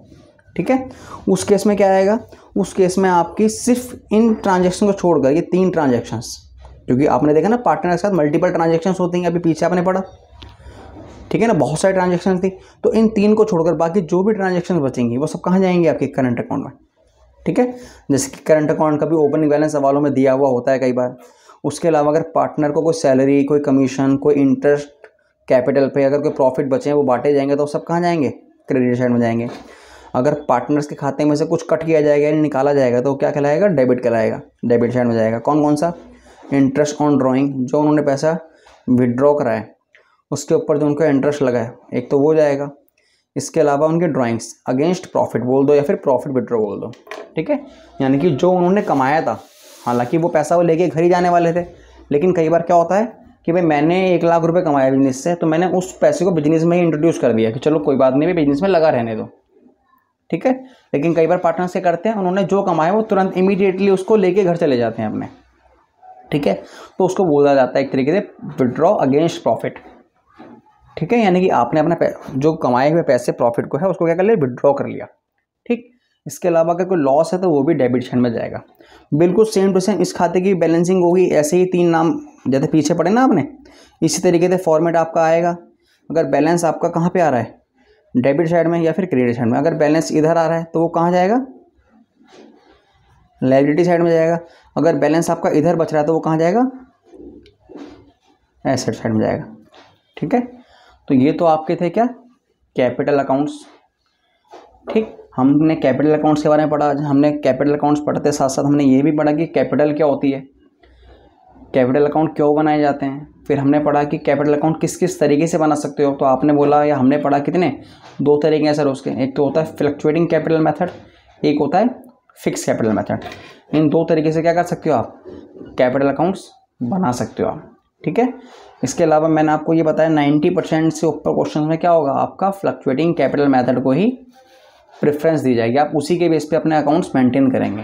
Speaker 1: ठीक है। उस केस में क्या आएगा? उस केस में आपकी सिर्फ इन ट्रांजेक्शन को छोड़कर, ये 3 ट्रांजेक्शंस, क्योंकि आपने देखा ना पार्टनर के साथ मल्टीपल ट्रांजेक्शन्स होती हैं, अभी पीछे आपने पढ़ा, ठीक है ना, बहुत सारी ट्रांजेक्शन थी। तो इन 3 को छोड़कर बाकी जो भी ट्रांजेक्शन बचेंगी वो सब कहाँ जाएंगे? आपके करंट अकाउंट में, ठीक है। जैसे कि करंट अकाउंट का भी ओपनिंग बैलेंस सवालों में दिया हुआ होता है कई बार, उसके अलावा अगर पार्टनर को कोई सैलरी, कोई कमीशन, कोई इंटरेस्ट कैपिटल पे अगर कोई प्रॉफिट बचे हैं वो बांटे जाएंगे तो सब कहाँ जाएंगे? क्रेडिट साइड में जाएंगे। अगर पार्टनर्स के खाते में से कुछ कट किया जाएगा यानी निकाला जाएगा तो क्या कहलाएगा? डेबिट कहलाएगा, डेबिट साइड में जाएगा। कौन कौन सा? इंटरेस्ट ऑन ड्राइंग, जो उन्होंने पैसा विड्रॉ करा है उसके ऊपर जो उनका इंटरेस्ट लगा है एक तो वो जाएगा। इसके अलावा उनके ड्राइंग्स अगेंस्ट प्रॉफिट बोल दो या फिर प्रॉफिट विड्रॉ बोल दो, ठीक है। यानी कि जो उन्होंने कमाया था, हालांकि वो पैसा वो लेके घर ही जाने वाले थे, लेकिन कई बार क्या होता है कि भाई मैंने 1 लाख रुपए कमाया बिजनेस से, तो मैंने उस पैसे को बिजनेस में ही इंट्रोड्यूस कर दिया कि चलो कोई बात नहीं, बिजनेस में लगा रहने दो, ठीक है। लेकिन कई बार पार्टनर से करते हैं, उन्होंने जो कमाया वो तुरंत इमीडिएटली उसको लेके घर चले जाते हैं अपने, ठीक है। तो उसको बोला जाता है एक तरीके से विड्रॉ अगेंस्ट प्रॉफिट, ठीक है। यानी कि आपने अपना जो कमाए हुए पैसे प्रॉफिट को है उसको क्या कर लिया? विड्रॉ कर लिया, ठीक। इसके अलावा अगर कोई लॉस है तो वो भी डेबिट साइड में जाएगा। बिल्कुल सेम टू सेम इस खाते की बैलेंसिंग होगी, ऐसे ही 3 नाम जैसे पीछे पड़े ना आपने, इसी तरीके से फॉर्मेट आपका आएगा। अगर बैलेंस आपका कहाँ पे आ रहा है? डेबिट साइड में या फिर क्रेडिट साइड में। अगर बैलेंस इधर आ रहा है तो वो कहाँ जाएगा? लायबिलिटी साइड में जाएगा। अगर बैलेंस आपका इधर बच रहा है तो वो कहाँ जाएगा? एसेट साइड में जाएगा, ठीक है। तो ये तो आपके थे क्या? कैपिटल अकाउंट्स, ठीक। हमने कैपिटल अकाउंट्स के बारे में पढ़ा। हमने कैपिटल अकाउंट्स पढ़ते साथ साथ हमने ये भी पढ़ा कि कैपिटल क्या होती है, कैपिटल अकाउंट क्यों बनाए जाते हैं। फिर हमने पढ़ा कि कैपिटल अकाउंट किस किस तरीके से बना सकते हो। तो आपने बोला या हमने पढ़ा कितने? 2 तरीके हैं सर उसके। एक तो होता है फ्लक्चुएटिंग कैपिटल मेथड, एक होता है फिक्स कैपिटल मेथड। इन 2 तरीके से क्या कर सकते हो आप? कैपिटल अकाउंट्स बना सकते हो आप, ठीक है। इसके अलावा मैंने आपको ये बताया 90% से ऊपर क्वेश्चन में क्या होगा? आपका फ्लक्चुएटिंग कैपिटल मेथड को ही प्रेफरेंस दी जाएगी। आप उसी के बेस पे अपने अकाउंट्स मेंटेन करेंगे,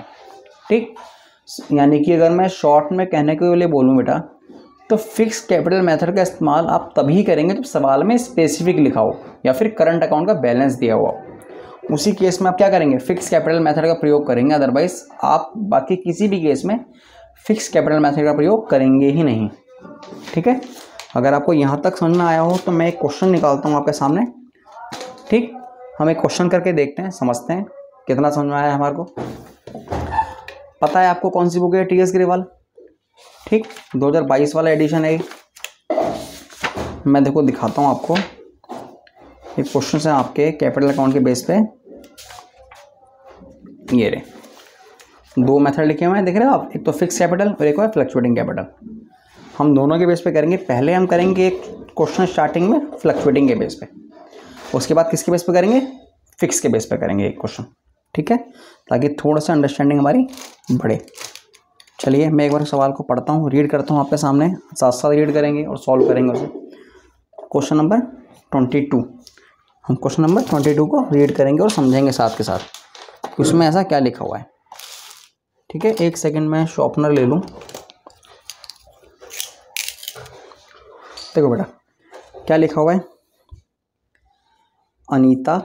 Speaker 1: ठीक। यानी कि अगर मैं शॉर्ट में कहने के लिए बोलूँ बेटा, तो फिक्स कैपिटल मेथड का इस्तेमाल आप तभी करेंगे जब सवाल में स्पेसिफिक लिखा हो या फिर करंट अकाउंट का बैलेंस दिया हुआ हो। उसी केस में आप क्या करेंगे? फिक्स कैपिटल मेथड का प्रयोग करेंगे। अदरवाइज आप बाकी किसी भी केस में फिक्स कैपिटल मेथड का प्रयोग करेंगे ही नहीं, ठीक है। अगर आपको यहाँ तक समझ में आया हो तो मैं एक क्वेश्चन निकालता हूँ आपके सामने, ठीक। हम एक क्वेश्चन करके देखते हैं, समझते हैं कितना समझ में आया हमारे को। पता है आपको कौन सी बुक है? टी.एस. ग्रेवाल, ठीक। 2022 वाला एडिशन है। मैं देखो दिखाता हूँ आपको, एक क्वेश्चन है आपके कैपिटल अकाउंट के बेस पे। ये रे 2 मेथड लिखे हुए हैं, देख रहे हो आप, एक तो फिक्स कैपिटल और एक है फ्लक्चुएटिंग कैपिटल। हम दोनों के बेस पे करेंगे। पहले हम करेंगे एक क्वेश्चन स्टार्टिंग में फ्लक्चुएटिंग के बेस पे, उसके बाद किसके बेस पे करेंगे? फिक्स के बेस पे करेंगे एक क्वेश्चन, ठीक है, ताकि थोड़ा सा अंडरस्टैंडिंग हमारी बढ़े। चलिए मैं एक बार सवाल को पढ़ता हूँ, रीड करता हूँ आपके सामने, साथ साथ रीड करेंगे और सॉल्व करेंगे उसे। क्वेश्चन नंबर 22, हम क्वेश्चन नंबर 22 को रीड करेंगे और समझेंगे साथ के साथ उसमें ऐसा क्या लिखा हुआ है, ठीक है। एक सेकंड में शॉर्पनर ले लूँ। देखो बेटा क्या लिखा हुआ है? Anita,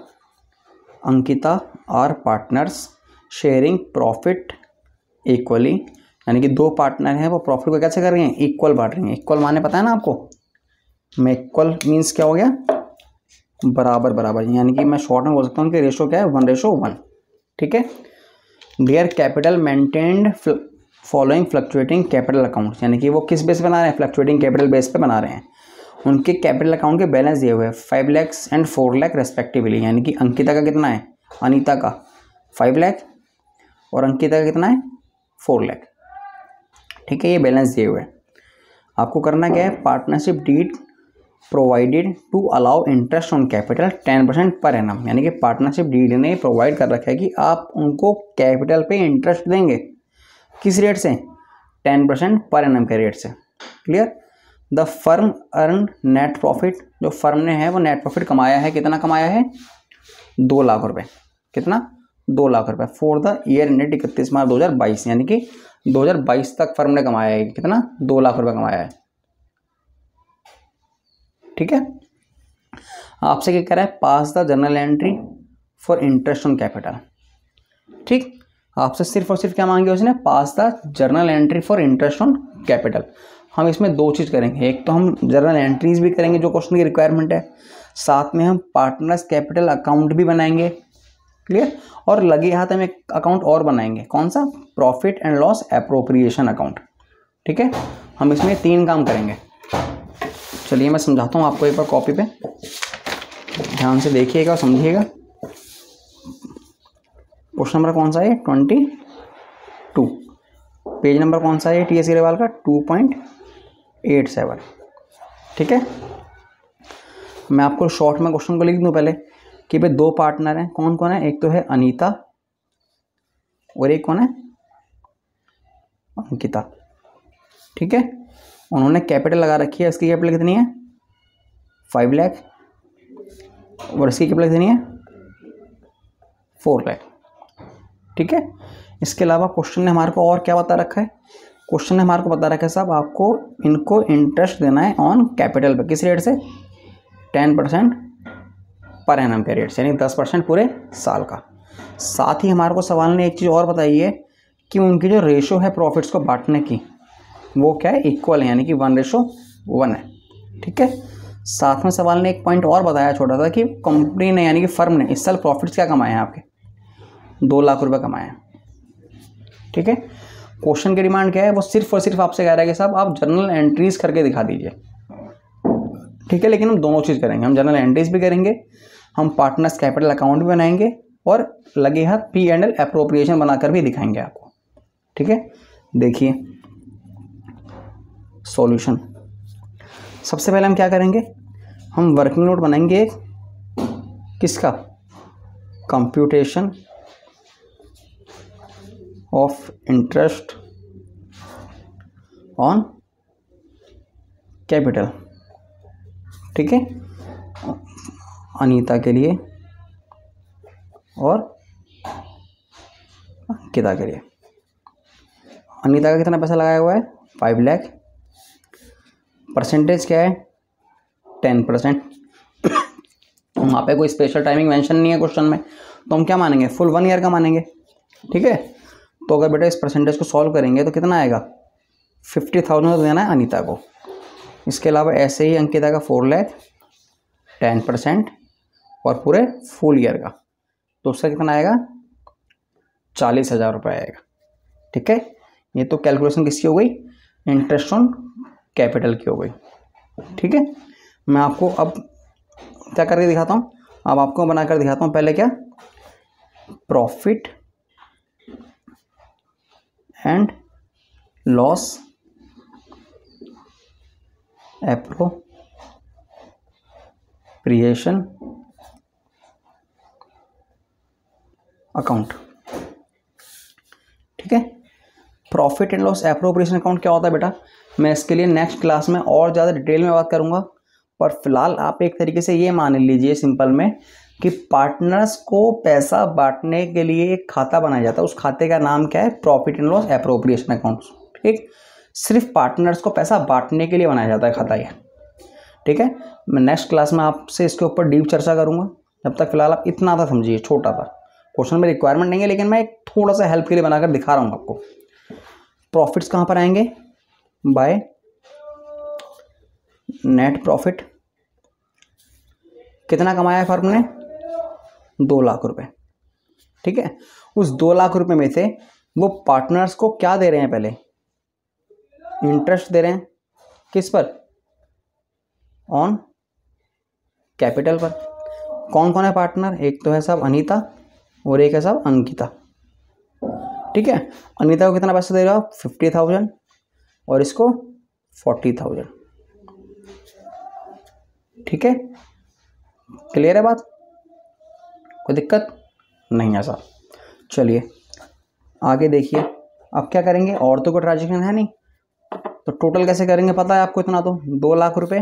Speaker 1: Ankita are partners sharing profit equally. यानी कि 2 पार्टनर हैं, वो प्रॉफिट को कैसे कर रहे हैं? इक्वल बांट रहे हैं। इक्वल माने पता है ना आपको? मैं इक्वल मीन्स क्या हो गया? बराबर बराबर। यानी कि मैं शॉर्ट में बोल सकता हूँ कि रेशो क्या है? 1:1, ठीक है। Their capital maintained following fluctuating capital account. यानी कि वो किस बेस पे बना रहे हैं? फ्लक्चुएटिंग कैपिटल बेस पे बना रहे हैं। उनके कैपिटल अकाउंट के बैलेंस दिए हुए हैं 5 लाख एंड 4 लाख रेस्पेक्टिवली। यानी कि अंकिता का कितना है? अनीता का 5 लाख और अंकिता का कितना है? 4 लाख, ठीक है। ये बैलेंस दिए हुए हैं। आपको करना क्या है? Partnership deed provided to allow interest on capital 10% per annum. यानी कि पार्टनरशिप डीड ने प्रोवाइड कर रखा है कि आप उनको कैपिटल पे इंटरेस्ट देंगे। किस रेट से? 10% पर एनम के रेट से। Clear? The firm earn net profit. जो फर्म ने है वो नेट प्रॉफिट कमाया है। कितना कमाया है? 2 लाख रुपए। कितना? 2 लाख रुपए फॉर द ईयर एंडेड 31 मार्च 2022। यानी कि 2022 तक फर्म ने कमाया है कितना? 2 लाख रुपए कमाया है, ठीक है। आपसे क्या कह रहा है? Pass the journal entry for interest on capital, ठीक। आपसे सिर्फ और सिर्फ क्या मांगे उसने? Pass the journal entry for interest on capital. हम इसमें 2 चीज़ करेंगे। एक तो हम जर्नल एंट्रीज भी करेंगे जो क्वेश्चन की रिक्वायरमेंट है, साथ में हम पार्टनर्स कैपिटल अकाउंट भी बनाएंगे। क्लियर? और लगे हाथ हम एक अकाउंट और बनाएंगे। कौन सा? Profit and loss appropriation account, ठीक है। हम इसमें 3 काम करेंगे। चलिए मैं समझाता हूँ आपको एक बार कॉपी पे, ध्यान से देखिएगा और समझिएगा। क्वेश्चन नंबर कौन सा है? 22। पेज नंबर कौन सा है टीएस अग्रवाल का? 2.87। ठीक है, मैं आपको शॉर्ट में क्वेश्चन को लिख दूं पहले कि भाई 2 पार्टनर हैं। कौन कौन है? एक तो है अनीता और एक कौन है? अंकिता। ठीक है, उन्होंने कैपिटल लगा रखी है। इसकी कैपिटल कितनी है? 5 लाख और इसकी कैपिटल कितनी है? 4 लाख। ठीक है, इसके अलावा क्वेश्चन ने हमारे को और क्या बता रखा है? क्वेश्चन ने हमारे को बता रखा है साहब आपको इनको इंटरेस्ट देना है ऑन कैपिटल पे। किस रेट से? 10% पर एनम के रेट से, यानी 10% पूरे साल का। साथ ही हमारे को सवाल ने एक चीज़ और बताई है कि उनकी जो रेशो है प्रॉफिट्स को बांटने की वो क्या है? इक्वल है, यानी कि 1:1 है। ठीक है, साथ में सवाल ने एक पॉइंट और बताया छोटा सा कि कंपनी ने यानी कि फर्म ने इस साल प्रॉफिट्स क्या कमाए हैं आपके? 2 लाख रुपए कमाए हैं। ठीक है, क्वेश्चन की डिमांड क्या है? वो सिर्फ और सिर्फ आपसे कह रहा है कि साहब आप जर्नल एंट्रीज करके दिखा दीजिए। ठीक है, लेकिन हम दोनों चीज़ करेंगे, हम जर्नल एंट्रीज भी करेंगे, हम पार्टनर्स कैपिटल अकाउंट भी बनाएंगे और लगे हाथ P&L एप्रोप्रिएशन बनाकर भी दिखाएंगे आपको। ठीक है, देखिए सॉल्यूशन। सबसे पहले हम क्या करेंगे? हम वर्किंग नोट बनाएंगे किसका? Computation of interest on capital. ठीक है, अनीता के लिए और अंकिता के लिए। अनीता का कितना पैसा लगाया हुआ है? 5 लाख। परसेंटेज क्या है? 10%। वहाँ पे कोई स्पेशल टाइमिंग मेंशन नहीं है क्वेश्चन में, तो हम क्या मानेंगे? फुल 1 ईयर का मानेंगे। ठीक है, तो अगर बेटा इस परसेंटेज को सॉल्व करेंगे तो कितना आएगा? 50,000 तो देना है अनीता को। इसके अलावा ऐसे ही अंकिता का 4 लाख, 10% और पूरे फुल ईयर का, तो उसका कितना आएगा? 40,000 रुपये आएगा। ठीक है, ये तो कैलकुलेशन किसकी हो गई? इंटरेस्ट ऑन कैपिटल की हो गई। ठीक है, मैं आपको अब क्या करके दिखाता हूँ, अब आपको बनाकर दिखाता हूँ। पहले क्या? Profit and loss appropriation account. ठीक है, profit and loss appropriation account क्या होता है बेटा? मैं इसके लिए नेक्स्ट क्लास में और ज़्यादा डिटेल में बात करूंगा, पर फिलहाल आप एक तरीके से ये मान लीजिए सिंपल में कि पार्टनर्स को पैसा बांटने के लिए एक खाता बनाया जाता है। उस खाते का नाम क्या है? Profit and loss appropriation account. ठीक, सिर्फ पार्टनर्स को पैसा बांटने के लिए बनाया जाता है खाता ये। ठीक है, मैं नेक्स्ट क्लास में आपसे इसके ऊपर डीप चर्चा करूंगा। जब तक फिलहाल आप इतना था समझिए, छोटा था, क्वेश्चन में रिक्वायरमेंट नहीं है, लेकिन मैं एक थोड़ा सा हेल्प के लिए बनाकर दिखा रहा हूँ आपको। प्रॉफिट्स कहाँ पर आएंगे? By net profit. कितना कमाया है फर्म ने? 2 लाख रुपए। ठीक है, उस 2 लाख रुपए में से वो पार्टनर्स को क्या दे रहे हैं? पहले इंटरेस्ट दे रहे हैं। किस पर? ऑन कैपिटल पर। कौन कौन है पार्टनर? एक तो है साहब अनीता और एक है साहब अंकिता। ठीक है, अनीता को कितना पैसा दे रहे हो आप? 50,000 और इसको 40,000। ठीक है, क्लियर है बात? कोई दिक्कत नहीं है साहब। चलिए आगे देखिए, अब क्या करेंगे? और तो कोई ट्रांजेक्शन है नहीं, तो टोटल कैसे करेंगे? पता है आपको इतना तो 2 लाख रुपए,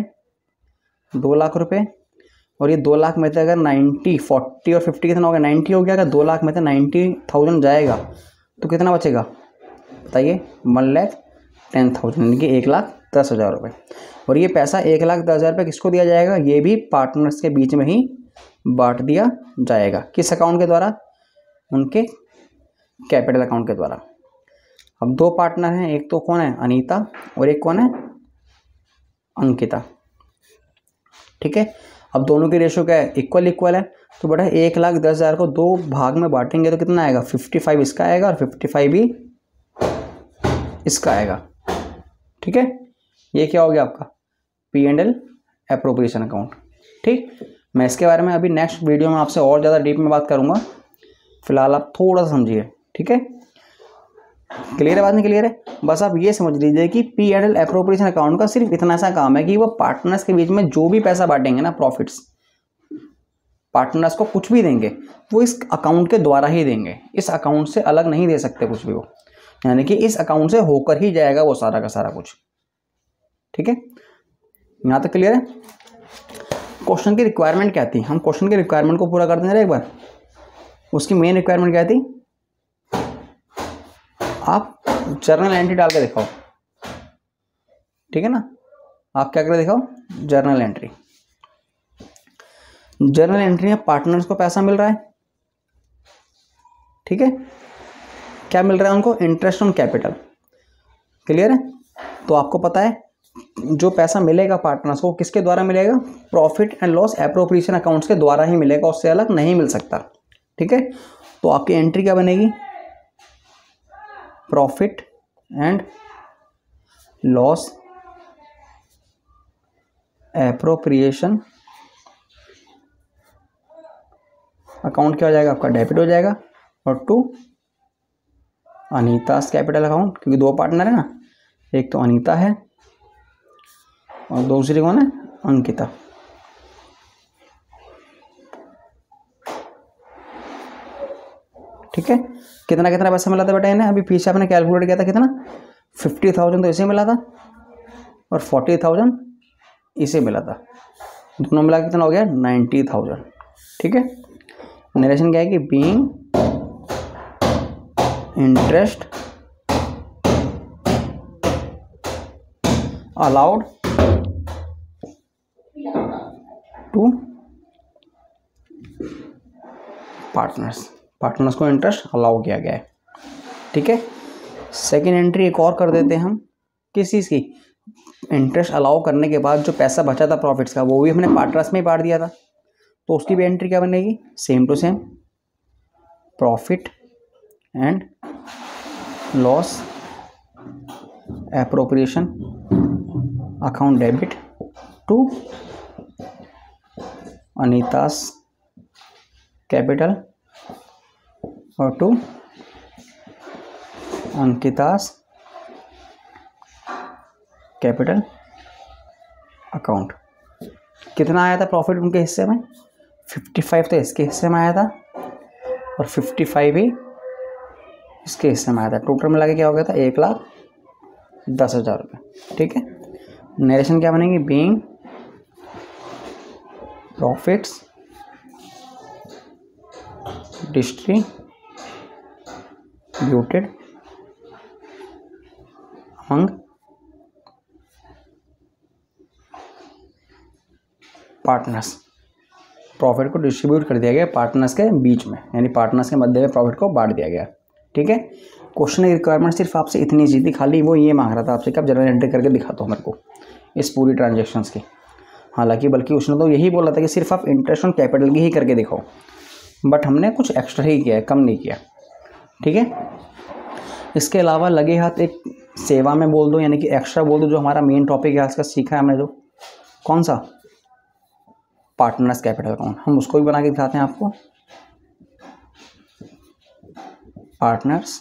Speaker 1: 2 लाख रुपए, और ये 2 लाख में से अगर 90, 40 और 50 कितना हो गया? 90 हो गया। अगर 2 लाख में से 90,000 जाएगा तो कितना बचेगा बताइए? 1,10,000, यानी कि 1,10,000 रुपये। और ये पैसा 1,10,000 रुपये किसको दिया जाएगा? ये भी पार्टनर्स के बीच में ही बांट दिया जाएगा। किस अकाउंट के द्वारा? उनके कैपिटल अकाउंट के द्वारा। अब 2 पार्टनर हैं, एक तो कौन है? अनीता और एक कौन है? अंकिता। ठीक है, अब दोनों की रेशो क्या है? इक्वल है। तो बेटा 1,10,000 को 2 भाग में बांटेंगे तो कितना आएगा? 55 इसका आएगा और 55 भी इसका आएगा। ठीक है, ये क्या हो गया आपका P&L एप्रोप्रिएशन अकाउंट। ठीक, मैं इसके बारे में अभी नेक्स्ट वीडियो में आपसे और ज़्यादा डीप में बात करूँगा, फिलहाल आप थोड़ा सा समझिए। ठीक है, क्लियर है, बात नहीं क्लियर है? बस आप ये समझ लीजिए कि P&L एप्रोप्रिएशन अकाउंट का सिर्फ इतना सा काम है कि वो पार्टनर्स के बीच में जो भी पैसा बांटेंगे ना, प्रॉफिट्स, पार्टनर्स को कुछ भी देंगे वो इस अकाउंट के द्वारा ही देंगे, इस अकाउंट से अलग नहीं दे सकते कुछ भी वो, यानी कि इस अकाउंट से होकर ही जाएगा वो सारा का सारा कुछ। ठीक है, यहाँ तक क्लियर है? क्वेश्चन की रिक्वायरमेंट क्या थी, हम क्वेश्चन की रिक्वायरमेंट को पूरा कर देंगे एक बार। उसकी मेन रिक्वायरमेंट क्या थी, आप जर्नल एंट्री डाल के दिखाओ। ठीक है ना, आप क्या करके दिखाओ, जर्नल एंट्री। जर्नल एंट्री में पार्टनर्स को पैसा मिल रहा है। ठीक है, क्या मिल रहा है उनको, इंटरेस्ट ऑन कैपिटल। क्लियर है? तो आपको पता है जो पैसा मिलेगा पार्टनर्स को किसके द्वारा मिलेगा, profit and loss appropriation accounts के द्वारा ही मिलेगा, उससे अलग नहीं मिल सकता। ठीक है, तो आपकी एंट्री क्या बनेगी, profit and loss appropriation account क्या हो जाएगा आपका, डेबिट हो जाएगा, और टू अनीतास कैपिटल अकाउंट, क्योंकि दो पार्टनर है ना, एक तो अनीता है और दूसरी कौन है, अंकिता। ठीक है, कितना कितना पैसा मिला था बेटा इन्हें, अभी पीछे आपने कैलकुलेट किया था कितना, 50,000 तो इसे मिला था और 40,000 इसे मिला था, दोनों मिला कितना हो गया, 90,000। ठीक है, नरेशन क्या है कि being interest allowed to partners को इंटरेस्ट अलाउ किया गया है। ठीक है, सेकेंड एंट्री एक और कर देते हैं हम, किस चीज़ की, इंटरेस्ट अलाउ करने के बाद जो पैसा बचा था प्रॉफिट्स का वो भी हमने पार्टनर्स में ही बांट दिया था, तो उसकी भी एंट्री क्या बनेगी, same to same, profit and loss appropriation account debit to Anita's capital और टू अंकितास कैपिटल अकाउंट। कितना आया था प्रॉफिट उनके हिस्से में, 55 तो इसके हिस्से में आया था और 55 ही इसके हिस्से में आया था, टोटल मिला के क्या हो गया था, 1,10,000 रुपये। ठीक है, नरेशन क्या बनेगी, being profits distributed among partners, profit को डिस्ट्रीब्यूट कर दिया गया पार्टनर्स के बीच में, यानी पार्टनर्स के मध्य में प्रॉफिट को बांट दिया गया। ठीक है, क्वेश्चन की रिक्वायरमेंट सिर्फ आपसे इतनी सी थी, खाली वो ये मांग रहा था आपसे कि आप जर्नल एंट्री करके दिखा दो मेरे को इस पूरी ट्रांजेक्शन्स की। हालांकि बल्कि उसने तो यही बोला था कि सिर्फ आप इंटरेस्ट ऑन कैपिटल की ही करके दिखाओ, बट हमने कुछ एक्स्ट्रा ही किया है, कम नहीं किया। ठीक है, इसके अलावा लगे हाथ एक सेवा में बोल दो, यानी कि एक्स्ट्रा बोल दो, जो हमारा मेन टॉपिक है आज का सीखा है हमने, जो कौन सा, पार्टनर्स कैपिटल अकाउंट, हम उसको भी बना के दिखाते हैं आपको। Partners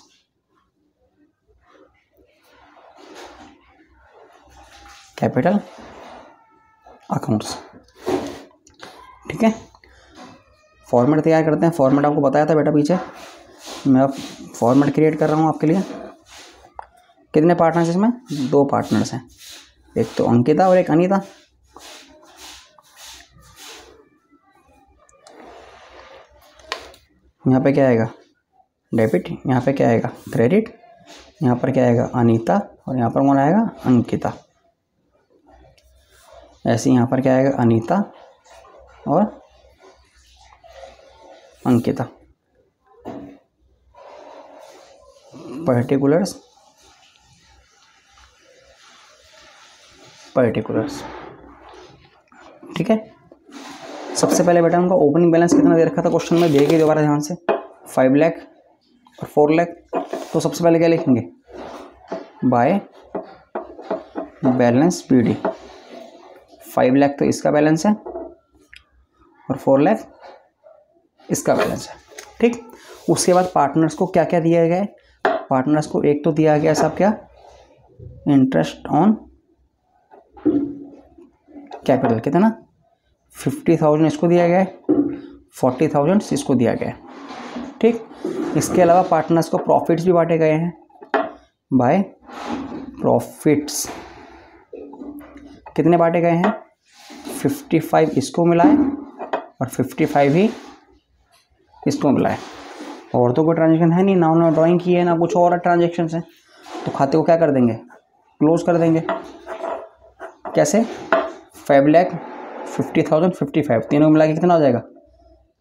Speaker 1: capital accounts. ठीक है, फॉर्मेट तैयार करते हैं। फॉर्मेट आपको बताया था बेटा पीछे, मैं अब फॉर्मेट क्रिएट कर रहा हूँ आपके लिए। कितने पार्टनर्स इसमें, 2 पार्टनर्स हैं, एक तो अंकिता और एक अनीता। यहाँ पे क्या आएगा, डेबिट, यहाँ पे क्या आएगा, क्रेडिट, यहाँ पर क्या आएगा, अनीता, और यहाँ पर कौन आएगा, अंकिता। ऐसे यहाँ पर क्या आएगा, अनीता और अंकिता। पर्टिकुलर्स ठीक है, सबसे पहले बेटा उनका ओपनिंग बैलेंस कितना दे रखा था क्वेश्चन में, देखिए दोबारा ध्यान से, 5 लाख और 4 लाख। तो सबसे पहले क्या लिखेंगे, बाय बैलेंस पीडी। 5 लाख तो इसका बैलेंस है और 4 लाख इसका बैलेंस है। ठीक, उसके बाद पार्टनर्स को क्या क्या दिया गया है? पार्टनर्स को एक तो दिया गया साहब क्या, इंटरेस्ट ऑन कैपिटल, कितना 50,000 इसको दिया गया है, 40,000 इसको दिया गया है। ठीक, इसके अलावा पार्टनर्स को प्रॉफिट्स भी बांटे गए हैं बाय प्रॉफिट्स। कितने बांटे गए हैं? 55 इसको मिला है और 55 ही इसको मिला है। और तो कोई ट्रांजेक्शन है नहीं, ना उन्होंने ड्राइंग की है ना कुछ और ट्रांजेक्शन है, तो खाते को क्या कर देंगे, क्लोज कर देंगे। कैसे? 5,50,000 55 तीनों मिला के कितना हो जाएगा?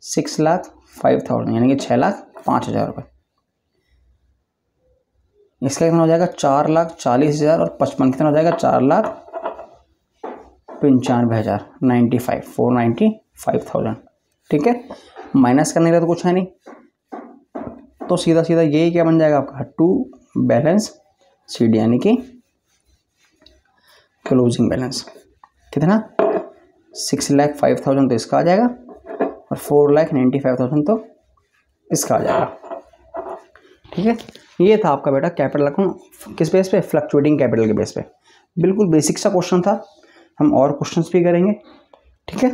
Speaker 1: 6,05,000 यानी कि 6,05,000 रुपये। इसका कितना हो जाएगा? 4,40,000 और 55 कितना हो जाएगा? 4,95,000 95 495,000। ठीक है, माइनस करने का तो कुछ है नहीं, तो सीधा सीधा यही क्या बन जाएगा आपका, टू बैलेंस शीट यानी कि क्लोजिंग बैलेंस। कितना? 6,05,000 तो इसका आ जाएगा और 4,95,000 तो इसका आ जाएगा। ठीक है, ये था आपका बेटा कैपिटल अकाउंट। किस बेस पे? फ्लक्चुएटिंग कैपिटल के बेस पे। बिल्कुल बेसिक सा क्वेश्चन था, हम और क्वेश्चंस भी करेंगे। ठीक है,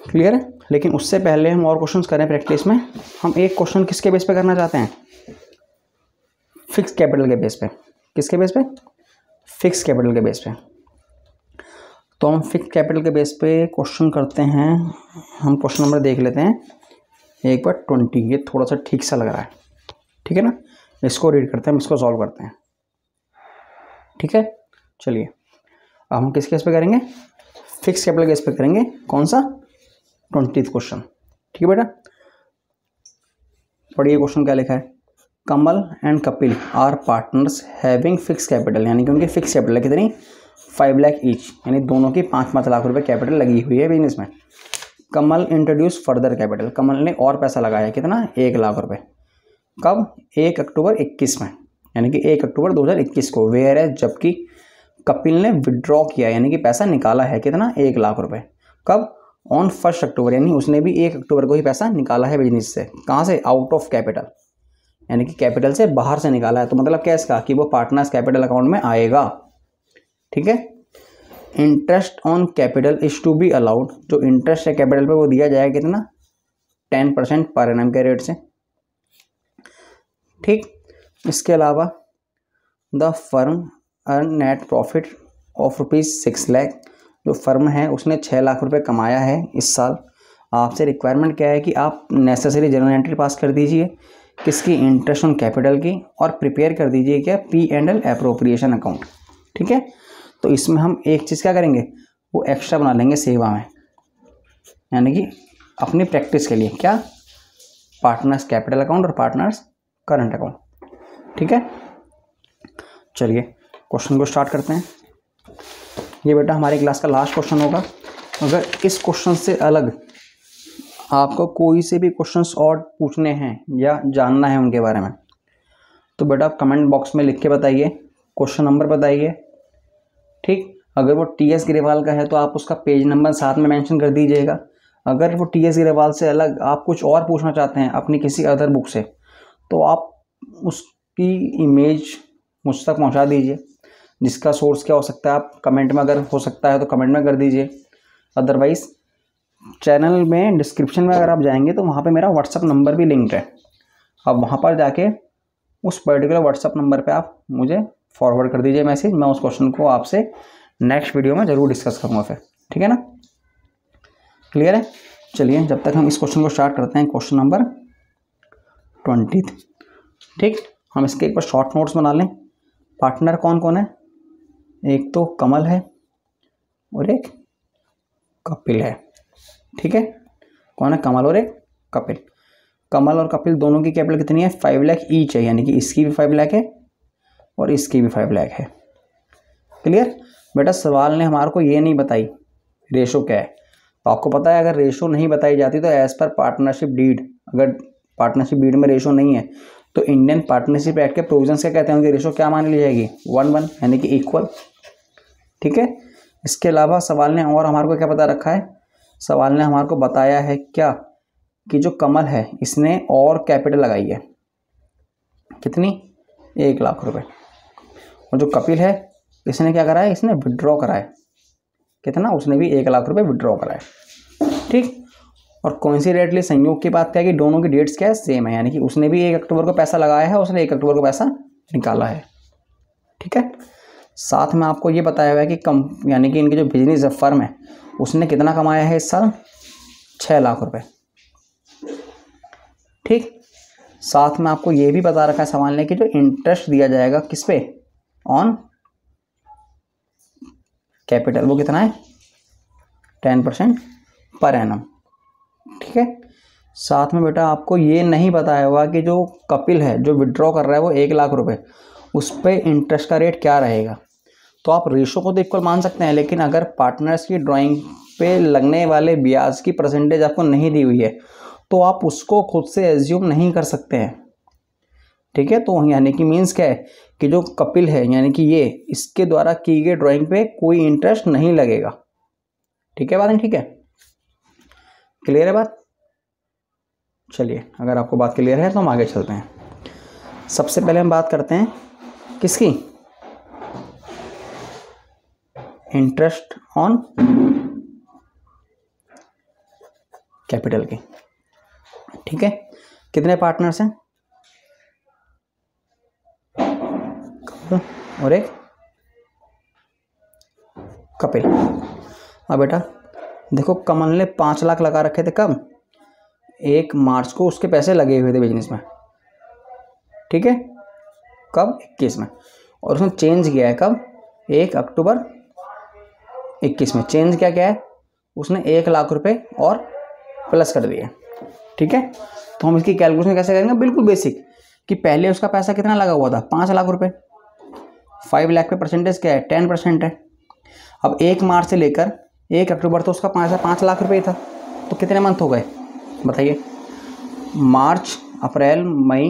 Speaker 1: क्लियर है? लेकिन उससे पहले हम और क्वेश्चंस करें प्रैक्टिस में। हम एक क्वेश्चन किसके बेस पे करना चाहते हैं? फिक्स कैपिटल के बेस पे। किसके बेस पे? फिक्स कैपिटल के बेस पे। तो हम फिक्स कैपिटल के बेस पे क्वेश्चन करते हैं। हम क्वेश्चन नंबर देख लेते हैं एक बार 20। ये थोड़ा सा ठीक सा लग रहा है, ठीक है ना? इसको रीड करते हैं, हम इसको सॉल्व करते हैं। ठीक है, चलिए अब हम किस केस पे करेंगे? फिक्स कैपिटल केस पे करेंगे। कौन सा? 20th question. ठीक है बेटा, पढ़िए क्वेश्चन क्या लिखा है। Kamal and Kapil are partners having fix capital, यानी कि उनकी फिक्स कैपिटल है कितनी? 5 लाख ईच, यानी दोनों की 5-5 लाख रुपए कैपिटल लगी हुई है बिजनेस में। कमल इंट्रोड्यूस फर्दर कैपिटल, कमल ने और पैसा लगाया कितना? 1 लाख रुपए। कब? 1 अक्टूबर 21 में, यानी कि 1 अक्टूबर 2021 को। वेयर है, जबकि कपिल ने विड्रॉ किया यानी कि पैसा निकाला है कितना? 1 लाख रुपए। कब? ऑन 1 अक्टूबर, यानी उसने भी 1 अक्टूबर को ही पैसा निकाला है बिजनेस से। कहाँ से? आउट ऑफ कैपिटल, यानी कि कैपिटल से बाहर से निकाला है। तो मतलब क्या इसका, कि वो पार्टनर्स कैपिटल अकाउंट में आएगा। ठीक है, interest on capital is to be allowed, जो इंटरेस्ट है कैपिटल पे वो दिया जाएगा कितना? 10% पर एनम के रेट से। ठीक, इसके अलावा the firm earn net profit of ₹6 lakh, जो फर्म है उसने 6 लाख रुपए कमाया है इस साल। आपसे रिक्वायरमेंट क्या है कि आप नेसेसरी जर्नल एंट्री पास कर दीजिए, किसकी? इंटरेस्ट ऑन कैपिटल की, और प्रिपेयर कर दीजिए क्या? P&L appropriation account. ठीक है, तो इसमें हम एक चीज़ क्या करेंगे, वो एक्स्ट्रा बना लेंगे सेवा में, यानी कि अपनी प्रैक्टिस के लिए। क्या? पार्टनर्स कैपिटल अकाउंट और पार्टनर्स करंट अकाउंट। ठीक है, चलिए क्वेश्चन को स्टार्ट करते हैं। ये बेटा हमारी क्लास का लास्ट क्वेश्चन होगा। अगर इस क्वेश्चन से अलग आपको कोई से भी क्वेश्चंस और पूछने हैं या जानना है उनके बारे में, तो बेटा आप कमेंट बॉक्स में लिख के बताइए, क्वेश्चन नंबर बताइए। ठीक, अगर वो TS गिरेवाल का है तो आप उसका पेज नंबर साथ में मेंशन कर दीजिएगा। अगर वो TS गिरेवाल से अलग आप कुछ और पूछना चाहते हैं अपनी किसी अदर बुक से, तो आप उसकी इमेज मुझ तक पहुंचा दीजिए। जिसका सोर्स क्या हो सकता है आप कमेंट में, अगर हो सकता है तो कमेंट में कर दीजिए। अदरवाइज़ चैनल में डिस्क्रिप्शन में अगर आप जाएंगे तो वहाँ पे मेरा व्हाट्सअप नंबर भी लिंक्ड है। आप वहाँ पर जाके उस पर्टिकुलर व्हाट्सअप नंबर पे आप मुझे फॉरवर्ड कर दीजिए मैसेज। मैं उस क्वेश्चन को आपसे नेक्स्ट वीडियो में ज़रूर डिस्कस करूँगा फिर। ठीक है ना, क्लियर है? चलिए जब तक हम इस क्वेश्चन को स्टार्ट करते हैं, क्वेश्चन नंबर 20। ठीक, हम इसके एक बार शॉर्ट नोट्स बना लें। पार्टनर कौन कौन है? एक तो कमल है और एक कपिल है। ठीक है, कौन है? कमल और एक कपिल। कमल और कपिल दोनों की कैपिटल कितनी है? 5 लाख ईच है, यानी कि इसकी भी 5 लाख है और इसकी भी 5 लाख है। क्लियर? बेटा सवाल ने हमारे को ये नहीं बताई रेशो क्या है, तो आपको पता है अगर रेशो नहीं बताई जाती तो एज पर पार्टनरशिप डीड, अगर पार्टनरशिप डीड में रेशो नहीं है तो इंडियन पार्टनरशिप एक्ट के प्रोविजंस क्या कहते हैं, उनकी रेशो क्या मान ली जाएगी, 1:1 यानी कि इक्वल। ठीक है। इसके अलावा सवाल ने और हमारे को क्या बता रखा है, सवाल ने हमारे को बताया है क्या कि जो कमल है इसने और कैपिटल लगाई है, कितनी, 1 लाख रुपए। और जो कपिल है इसने क्या करा है, इसने विड्रॉ करा है, कितना, उसने भी 1 लाख रुपए विड्रॉ करा है। ठीक। और कोइंसिडेंटली संयोग की बात क्या है कि दोनों की डेट्स क्या है, सेम है, यानी कि उसने भी 1 अक्टूबर को पैसा लगाया है, उसने 1 अक्टूबर को पैसा निकाला है। ठीक है। साथ में आपको ये बताया हुआ है कि यानी कि इनकी जो बिजनेस फर्म है उसने कितना कमाया है इस साल, 6 लाख रुपए। ठीक। साथ में आपको ये भी बता रखा है सवाल ने कि जो इंटरेस्ट दिया जाएगा किस पे, ऑन कैपिटल, वो कितना है, 10% पर एनम। ठीक है। साथ में बेटा आपको ये नहीं बताया हुआ कि जो कपिल है जो विड्रॉ कर रहा है वो 1 लाख रुपए, उस पर इंटरेस्ट का रेट क्या रहेगा। तो आप रेशो को तो इक्वल मान सकते हैं, लेकिन अगर पार्टनर्स की ड्राइंग पे लगने वाले ब्याज की परसेंटेज आपको नहीं दी हुई है तो आप उसको खुद से एज्यूम नहीं कर सकते हैं। ठीक है। तो यानी कि मीन्स क्या है कि जो कपिल है यानी कि ये, इसके द्वारा की गई ड्राइंग पे कोई इंटरेस्ट नहीं लगेगा। ठीक है बात नहीं, ठीक है, क्लियर है बात। चलिए अगर आपको बात क्लियर है तो हम आगे चलते हैं। सबसे पहले हम बात करते हैं किसकी, इंटरेस्ट ऑन कैपिटल की। ठीक है। कितने पार्टनर्स हैं, और एक कपिल। अब बेटा देखो कमल ने 5 लाख लगा रखे थे, कब, 1 मार्च को उसके पैसे लगे हुए थे बिजनेस में। ठीक है। कब, 21 में। और उसने चेंज किया है कब, 1 अक्टूबर 21 में। चेंज क्या क्या है, उसने 1 लाख रुपए और प्लस कर दिए। ठीक है। तो हम इसकी कैलकुलेशन कैसे करेंगे, बिल्कुल बेसिक, कि पहले उसका पैसा कितना लगा हुआ था, 5 लाख रुपए, 5 लाख पे परसेंटेज क्या है, 10% है। अब 1 मार्च से लेकर 1 अक्टूबर तो उसका 5 लाख रुपए था, तो कितने मंथ हो गए बताइए, मार्च, अप्रैल, मई,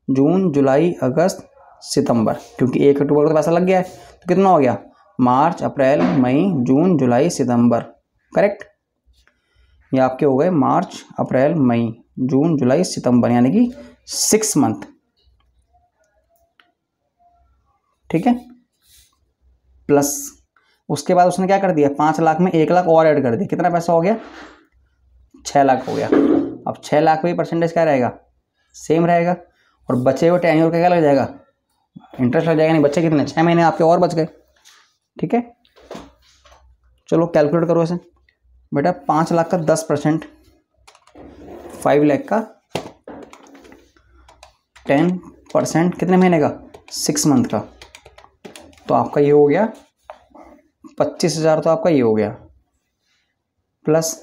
Speaker 1: जून, जुलाई, अगस्त, सितंबर, क्योंकि 1 अक्टूबर को तो पैसा लग गया है, तो कितना हो गया, मार्च, अप्रैल, मई, जून, जुलाई, सितंबर। करेक्ट। ये आपके हो गए मार्च, अप्रैल, मई, जून, जुलाई, सितंबर, यानी कि 6 मंथ। ठीक है। प्लस उसके बाद उसने क्या कर दिया, 5 लाख में 1 लाख और ऐड कर दिया, कितना पैसा हो गया, 6 लाख हो गया। अब 6 लाख में परसेंटेज क्या रहेगा, सेम रहेगा। और बचे हुए टेन्योर का क्या लग जाएगा, इंटरेस्ट लग जाएगा। नहीं बचे कितने, 6 महीने आपके और बच गए। ठीक है। चलो कैलकुलेट करो इसे बेटा, 5 लाख का 10%, 5 लाख का 10%, कितने महीने का, 6 मंथ का। तो आपका ये हो गया 25,000, तो आपका ये हो गया, प्लस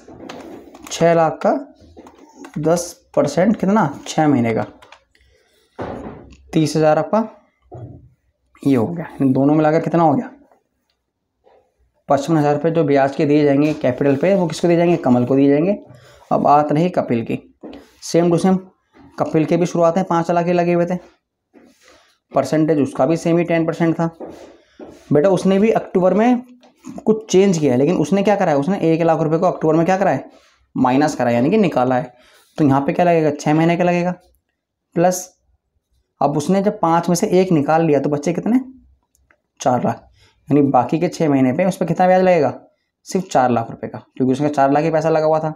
Speaker 1: 6 लाख का 10%, कितना, 6 महीने का, 30,000 आपका ये हो गया। इन दोनों मिलाकर कितना हो गया, 55,000 रुपये जो ब्याज के दिए जाएंगे कैपिटल पे, वो किसको दिए जाएंगे, कमल को दिए जाएंगे। अब बात रही कपिल की, सेम टू सेम कपिल के भी शुरुआत में 5 लाख के लगे हुए थे, परसेंटेज उसका भी सेम ही 10% था। बेटा उसने भी अक्टूबर में कुछ चेंज किया है, लेकिन उसने क्या करा है, उसने 1 लाख रुपए को अक्टूबर में क्या करा है, माइनस करा है, यानी कि निकाला है। तो यहाँ पे क्या लगेगा, 6 महीने का लगेगा, प्लस अब उसने जब 5 में से 1 निकाल लिया तो बच्चे कितने, 4 लाख, यानी बाकी के 6 महीने पे उस पर कितना ब्याज लगेगा, सिर्फ 4 लाख रुपए का, क्योंकि उसका 4 लाख ही पैसा लगा हुआ था।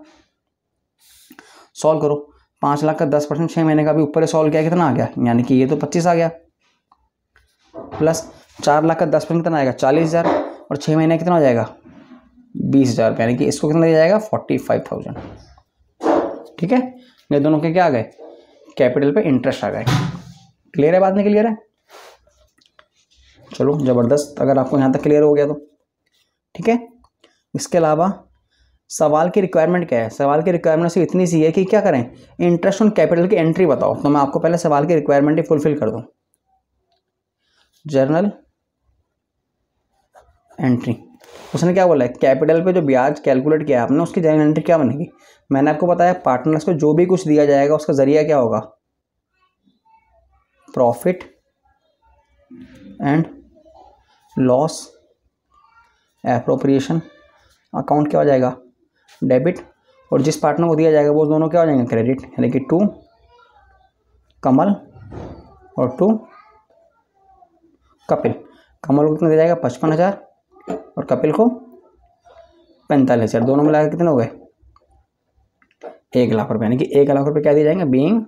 Speaker 1: सॉल्व करो, 5 लाख का 10% 6 महीने का भी ऊपर सॉल्व किया, कितना आ गया, यानी कि ये तो 25 आ गया, प्लस 4 लाख का 10% कितना आएगा, 40,000, और 6 महीने कितना हो जाएगा, 20,000 रुपये, यानी कि इसको कितना दिया जाएगा, 45,000। ठीक है। ये दोनों के क्या आ गए, कैपिटल पे इंटरेस्ट आ गए। क्लियर है बात, नहीं क्लियर है, चलो ज़बरदस्त, अगर आपको यहाँ तक क्लियर हो गया तो ठीक है। इसके अलावा सवाल की रिक्वायरमेंट क्या है, सवाल की रिक्वायरमेंट सिर्फ इतनी सी है कि क्या करें, इंटरेस्ट ऑन कैपिटल की एंट्री बताओ। तो मैं आपको पहले सवाल की रिक्वायरमेंट ही फुलफिल कर दूँ, जर्नल एंट्री। उसने क्या बोला है, कैपिटल पे जो ब्याज कैलकुलेट किया है आपने, उसकी जर्नल एंट्री क्या बनेगी। मैंने आपको बताया पार्टनर्स को जो भी कुछ दिया जाएगा उसका जरिया क्या होगा, profit and loss appropriation account क्या हो जाएगा, डेबिट, और जिस पार्टनर को दिया जाएगा वो दोनों क्या हो जाएंगे, क्रेडिट, यानी कि टू कमल और टू कपिल। कमल को कितना दिया जाएगा, 55,000, और कपिल को 45,000, दोनों मिलाकर कितने हो गए, 1 लाख रुपये, यानी कि 1 लाख रुपये क्या दिए जाएंगे, being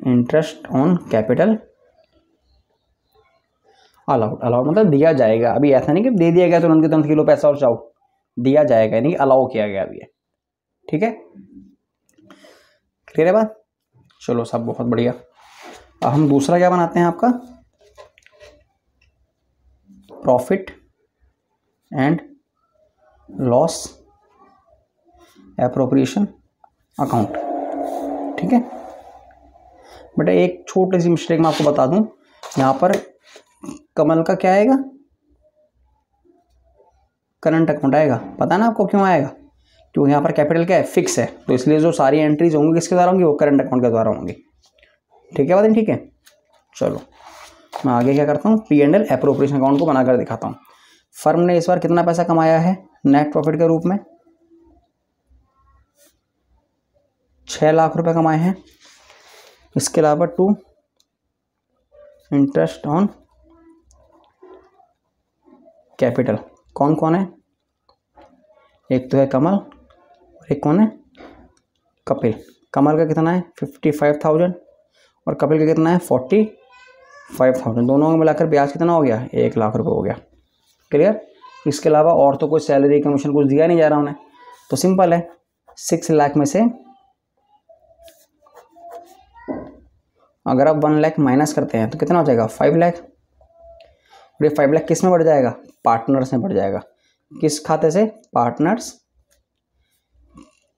Speaker 1: interest on capital allowed. Allowed मतलब दिया जाएगा, अभी ऐसा नहीं कि दे दिया गया तुरंत के तुरंत किलो पैसा और चाहो, दिया जाएगा, यानी कि अलाउ किया गया अभी, ठीक है, क्लियर है बात। चलो सब बहुत बढ़िया। अब हम दूसरा क्या बनाते हैं आपका, profit and loss appropriation account, ठीक है। बेटा एक छोटी सी मिस्टेक मैं आपको बता दूं, यहाँ पर कमल का क्या आएगा, करंट अकाउंट आएगा। पता है ना आपको क्यों आएगा, क्योंकि यहाँ पर कैपिटल क्या है, फिक्स है, तो इसलिए जो सारी एंट्रीज होंगी किसके द्वारा होंगी, वो करंट अकाउंट के द्वारा होंगी, ठीक है बात, ठीक है। चलो मैं आगे क्या करता हूँ, P&L एप्रोप्रिएशन अकाउंट को बनाकर दिखाता हूँ। फर्म ने इस बार कितना पैसा कमाया है नेट प्रॉफिट के रूप में, 6 लाख रुपए कमाए हैं। इसके अलावा टू इंटरेस्ट ऑन कैपिटल, कौन कौन है, एक तो है कमल और एक कौन है, कपिल। कमल का कितना है 55,000 और कपिल का कितना है 45,000, दोनों को मिलाकर ब्याज कितना हो गया, 1 लाख रुपए हो गया, क्लियर। इसके अलावा और तो कोई सैलरी कमीशन कुछ दिया नहीं जा रहा उन्हें, तो सिंपल है, 6 लाख में से अगर आप 1 लाख माइनस करते हैं तो कितना हो जाएगा, 5 लाख। और ये 5 लाख किस में बढ़ जाएगा, पार्टनर्स में बढ़ जाएगा। किस खाते से, पार्टनर्स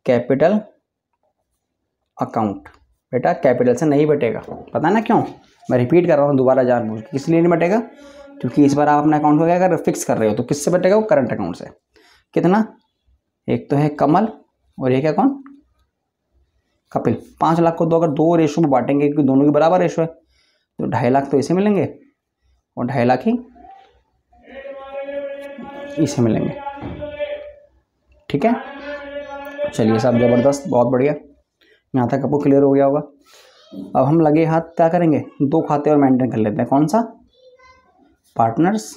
Speaker 1: कैपिटल अकाउंट। बेटा कैपिटल से नहीं बटेगा, पता ना क्यों, मैं रिपीट कर रहा हूँ दोबारा जानबूझ के, किस लिए नहीं बटेगा, क्योंकि इस बार आप अपना अकाउंट को क्या कर फिक्स कर रहे हो, तो किससे बटेगा, वो करंट अकाउंट से। कितना, एक तो है कमल और एक है कौन, कपिल। 5 लाख को तो अगर 2 रेशो में बांटेंगे, क्योंकि दोनों की बराबर रेशो है, तो 2.5 लाख तो इसे मिलेंगे और 2.5 लाख ही इसे मिलेंगे, ठीक है। चलिए साहब ज़बरदस्त, बहुत बढ़िया, यहाँ तक आपको क्लियर हो गया होगा। अब हम लगे हाथ क्या करेंगे, 2 खाते और मेंटेन कर लेते हैं, कौन सा, पार्टनर्स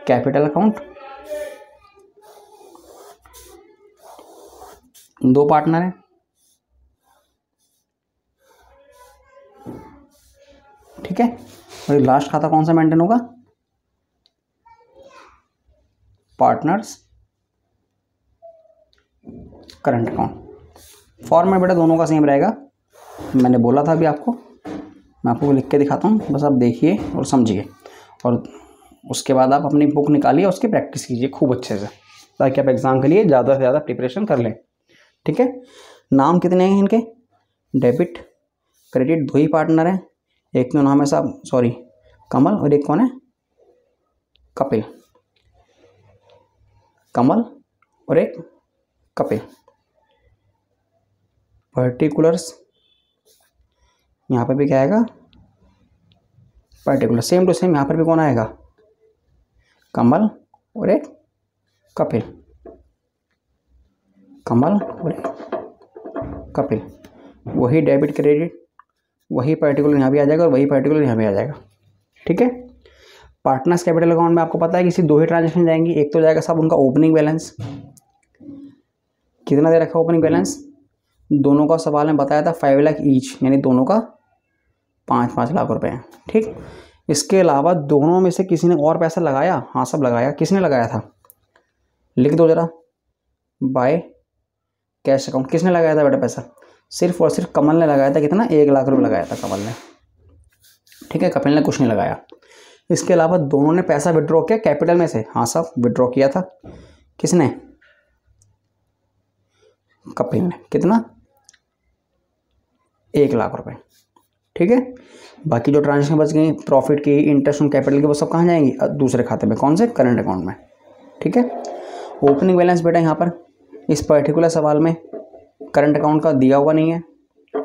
Speaker 1: कैपिटल अकाउंट। 2 पार्टनर हैं, ठीक है। और लास्ट खाता कौन सा मेंटेन होगा, पार्टनर्स करंट अकाउंट। फॉर्मेट बेटा दोनों का सेम रहेगा, मैंने बोला था अभी आपको, मैं आपको लिख के दिखाता हूँ, बस आप देखिए और समझिए, और उसके बाद आप अपनी बुक निकालिए, उसकी प्रैक्टिस कीजिए खूब अच्छे से, ताकि आप एग्ज़ाम के लिए ज़्यादा से ज़्यादा प्रिपरेशन कर लें, ठीक है। नाम कितने हैं इनके, डेबिट क्रेडिट 2 ही पार्टनर हैं, एक तो नाम है साहब सॉरी कमल और एक कौन है, कपिल। कमल और एक कपिल। पर्टिकुलर्स यहाँ पर भी क्या आएगा, पर्टिकुलर, सेम टू सेम यहाँ पर भी कौन आएगा, कमल और एक कपिल, कमल और एक कपिल। वही डेबिट क्रेडिट, वही पर्टिकुलर यहाँ भी आ जाएगा और वही पर्टिकुलर यहाँ भी आ जाएगा, ठीक है। पार्टनर्स कैपिटल अकाउंट में आपको पता है कि सिर्फ 2 ही ट्रांजेक्शन जाएंगी, एक तो जाएगा साहब उनका ओपनिंग बैलेंस, कितना दे रखा है ओपनिंग बैलेंस, दोनों का सवाल में बताया था 5 लाख ईच, यानी दोनों का 5-5 लाख रुपए हैं, ठीक। इसके अलावा दोनों में से किसी ने और पैसा लगाया, हाँ सब लगाया, किसने लगाया था, लिख दो जरा, बाय कैश अकाउंट, किसने लगाया था बेटा पैसा, सिर्फ और सिर्फ कमल ने लगाया था, कितना 1 लाख रुपए लगाया था कमल ने, ठीक है, कपिल ने कुछ नहीं लगाया। इसके अलावा दोनों ने पैसा विड्रॉ किया कैपिटल में से, हाँ सब विड्रॉ किया था, किसने, कपिल ने, कितना 1 लाख रुपए, ठीक है। बाकी जो ट्रांजेक्शन बच गई प्रॉफिट की, इंटरेस्ट ऑन कैपिटल की, वो सब कहाँ जाएंगी, दूसरे खाते में, कौन से, करंट अकाउंट में, ठीक है। ओपनिंग बैलेंस बेटा यहाँ पर इस पर्टिकुलर सवाल में करंट अकाउंट का दिया हुआ नहीं है,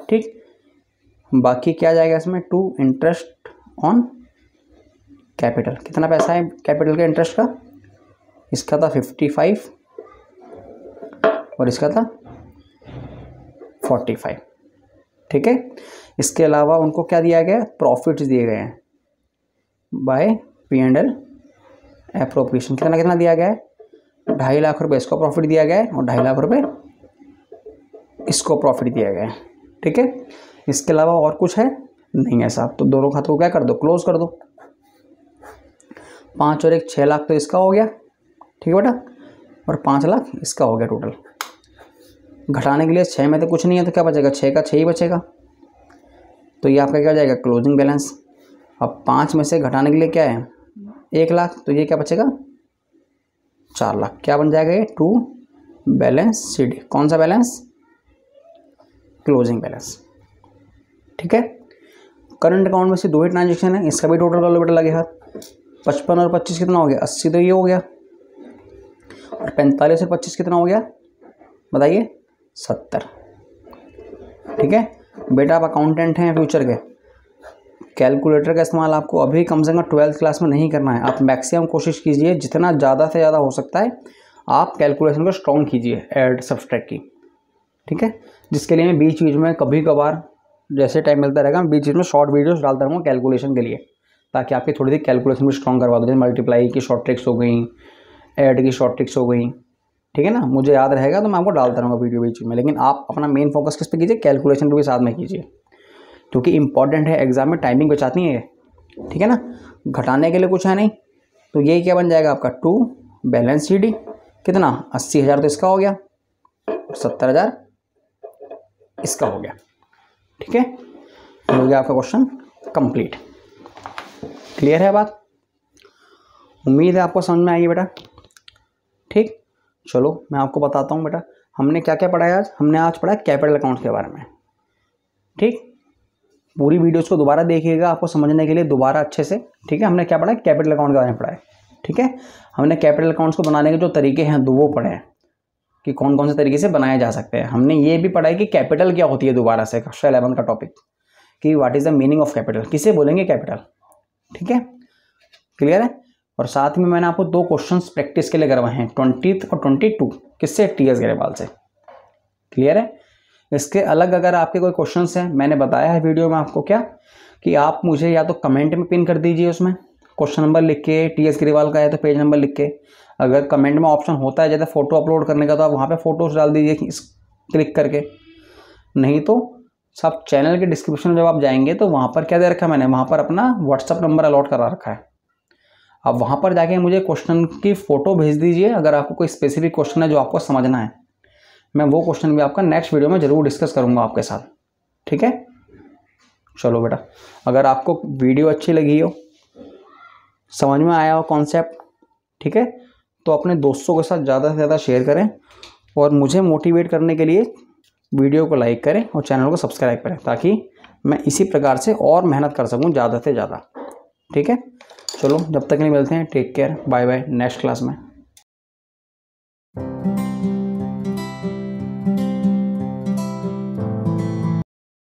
Speaker 1: ठीक। बाकी क्या जाएगा इसमें, टू इंटरेस्ट ऑन कैपिटल। कितना पैसा है कैपिटल का इंटरेस्ट का, इसका था 55 और इसका था 45। ठीक है, इसके अलावा उनको क्या दिया गया, प्रॉफिट्स दिए गए हैं बाय P&L एप्रोप्रिएशन। कितना कितना दिया गया है, 2.5 लाख रुपए इसको प्रॉफिट दिया गया है और 2.5 लाख रुपए इसको प्रॉफिट दिया गया है। ठीक है, इसके अलावा और कुछ है नहीं है साहब, तो दोनों खातों को क्या कर दो, क्लोज कर दो। 5 और 1 6 लाख तो इसका हो गया, ठीक है बेटा, और 5 लाख इसका हो गया टोटल। घटाने के लिए 6 में तो कुछ नहीं है, तो क्या बचेगा, 6 का 6 ही बचेगा, तो ये आपका क्या हो जाएगा, क्लोजिंग बैलेंस। अब 5 में से घटाने के लिए क्या है, 1 लाख, तो ये क्या बचेगा, 4 लाख। क्या बन जाएगा ये, टू बैलेंस शीट। कौन सा बैलेंस, क्लोजिंग बैलेंस। ठीक है, करंट अकाउंट में से 2 ही ट्रांजेक्शन है, इसका भी टोटल कर लो बेटा लगे हाथ। 55 और 25 कितना हो गया, 80 तो ये हो गया, और 45 और 25 कितना हो गया बताइए, 70। ठीक है बेटा, आप अकाउंटेंट हैं फ्यूचर के, कैलकुलेटर का इस्तेमाल आपको अभी कम से कम 12th क्लास में नहीं करना है। आप मैक्सिमम कोशिश कीजिए, जितना ज़्यादा से ज़्यादा हो सकता है आप कैलकुलेशन को स्ट्रॉन्ग कीजिए, ऐड सब्सट्रैक्ट की। ठीक है, जिसके लिए मैं बीच बीच में कभी कभार जैसे टाइम मिलता रहेगा मैं बीच बीच में शॉर्ट वीडियोस डालता रहूँगा कैलकुलेशन के लिए, ताकि आपकी थोड़ी सी कैलकुलेशन भी स्ट्रॉन्ग करवा दो। जैसे मल्टीप्लाई की शॉर्ट ट्रिक्स हो गई, ऐड की शॉर्ट ट्रिक्स हो गई, ठीक है ना, मुझे याद रहेगा तो मैं आपको डालता रहूँगा वीडियो बीच में। लेकिन आप अपना मेन फोकस किस पे कीजिए, कैलकुलेशन को भी साथ में कीजिए, क्योंकि इंपॉर्टेंट है, एग्जाम में टाइमिंग बचाती है। ठीक है ना, घटाने के लिए कुछ है नहीं, तो ये क्या बन जाएगा आपका, टू बैलेंस शीट। कितना, 80,000 तो इसका हो गया, 70,000 इसका हो गया। ठीक है, हो गया आपका क्वेश्चन कंप्लीट। क्लियर है बात, उम्मीद है आपको समझ में आएगी बेटा। ठीक, चलो मैं आपको बताता हूँ बेटा हमने क्या क्या पढ़ा है आज। हमने आज पढ़ा कैपिटल अकाउंट्स के बारे में। ठीक, पूरी वीडियोस को दोबारा देखिएगा आपको समझने के लिए दोबारा अच्छे से। ठीक है, हमने क्या पढ़ा है, कैपिटल अकाउंट के बारे में पढ़ा है। ठीक है, हमने कैपिटल अकाउंट्स को बनाने के जो तरीके हैं वो पढ़े हैं कि कौन कौन से तरीके से बनाए जा सकते हैं। हमने ये भी पढ़ा है कि कैपिटल क्या होती है, दोबारा से कक्षा 11 का टॉपिक, कि what is the meaning of capital, किसे बोलेंगे कैपिटल। ठीक है, क्लियर है। और साथ में मैंने आपको 2 क्वेश्चंस प्रैक्टिस के लिए करवाए हैं, 20 और 22, किससे, TS गरेवाल से। क्लियर है। इसके अलग अगर आपके कोई क्वेश्चंस हैं, मैंने बताया है वीडियो में आपको क्या, कि आप मुझे या तो कमेंट में पिन कर दीजिए, उसमें क्वेश्चन नंबर लिख के, TS गरेवाल का है तो पेज नंबर लिख के। अगर कमेंट में ऑप्शन होता है जैसे फोटो अपलोड करने का, तो आप वहाँ पे फोटोज डाल दीजिए क्लिक करके। नहीं तो सब चैनल के डिस्क्रिप्शन में जब आप जाएंगे तो वहाँ पर क्या दे रखा है मैंने, वहाँ पर अपना व्हाट्सअप नंबर अलॉट करा रखा है। आप वहाँ पर जाके मुझे क्वेश्चन की फ़ोटो भेज दीजिए, अगर आपको कोई स्पेसिफिक क्वेश्चन है जो आपको समझना है। मैं वो क्वेश्चन भी आपका नेक्स्ट वीडियो में ज़रूर डिस्कस करूँगा आपके साथ। ठीक है, चलो बेटा, अगर आपको वीडियो अच्छी लगी हो, समझ में आया हो कॉन्सेप्ट, ठीक है, तो अपने दोस्तों के साथ ज़्यादा से ज़्यादा शेयर करें, और मुझे मोटिवेट करने के लिए वीडियो को लाइक करें और चैनल को सब्सक्राइब करें, ताकि मैं इसी प्रकार से और मेहनत कर सकूं ज़्यादा से ज़्यादा। ठीक है, चलो जब तक नहीं मिलते हैं, take care, bye bye, next class में।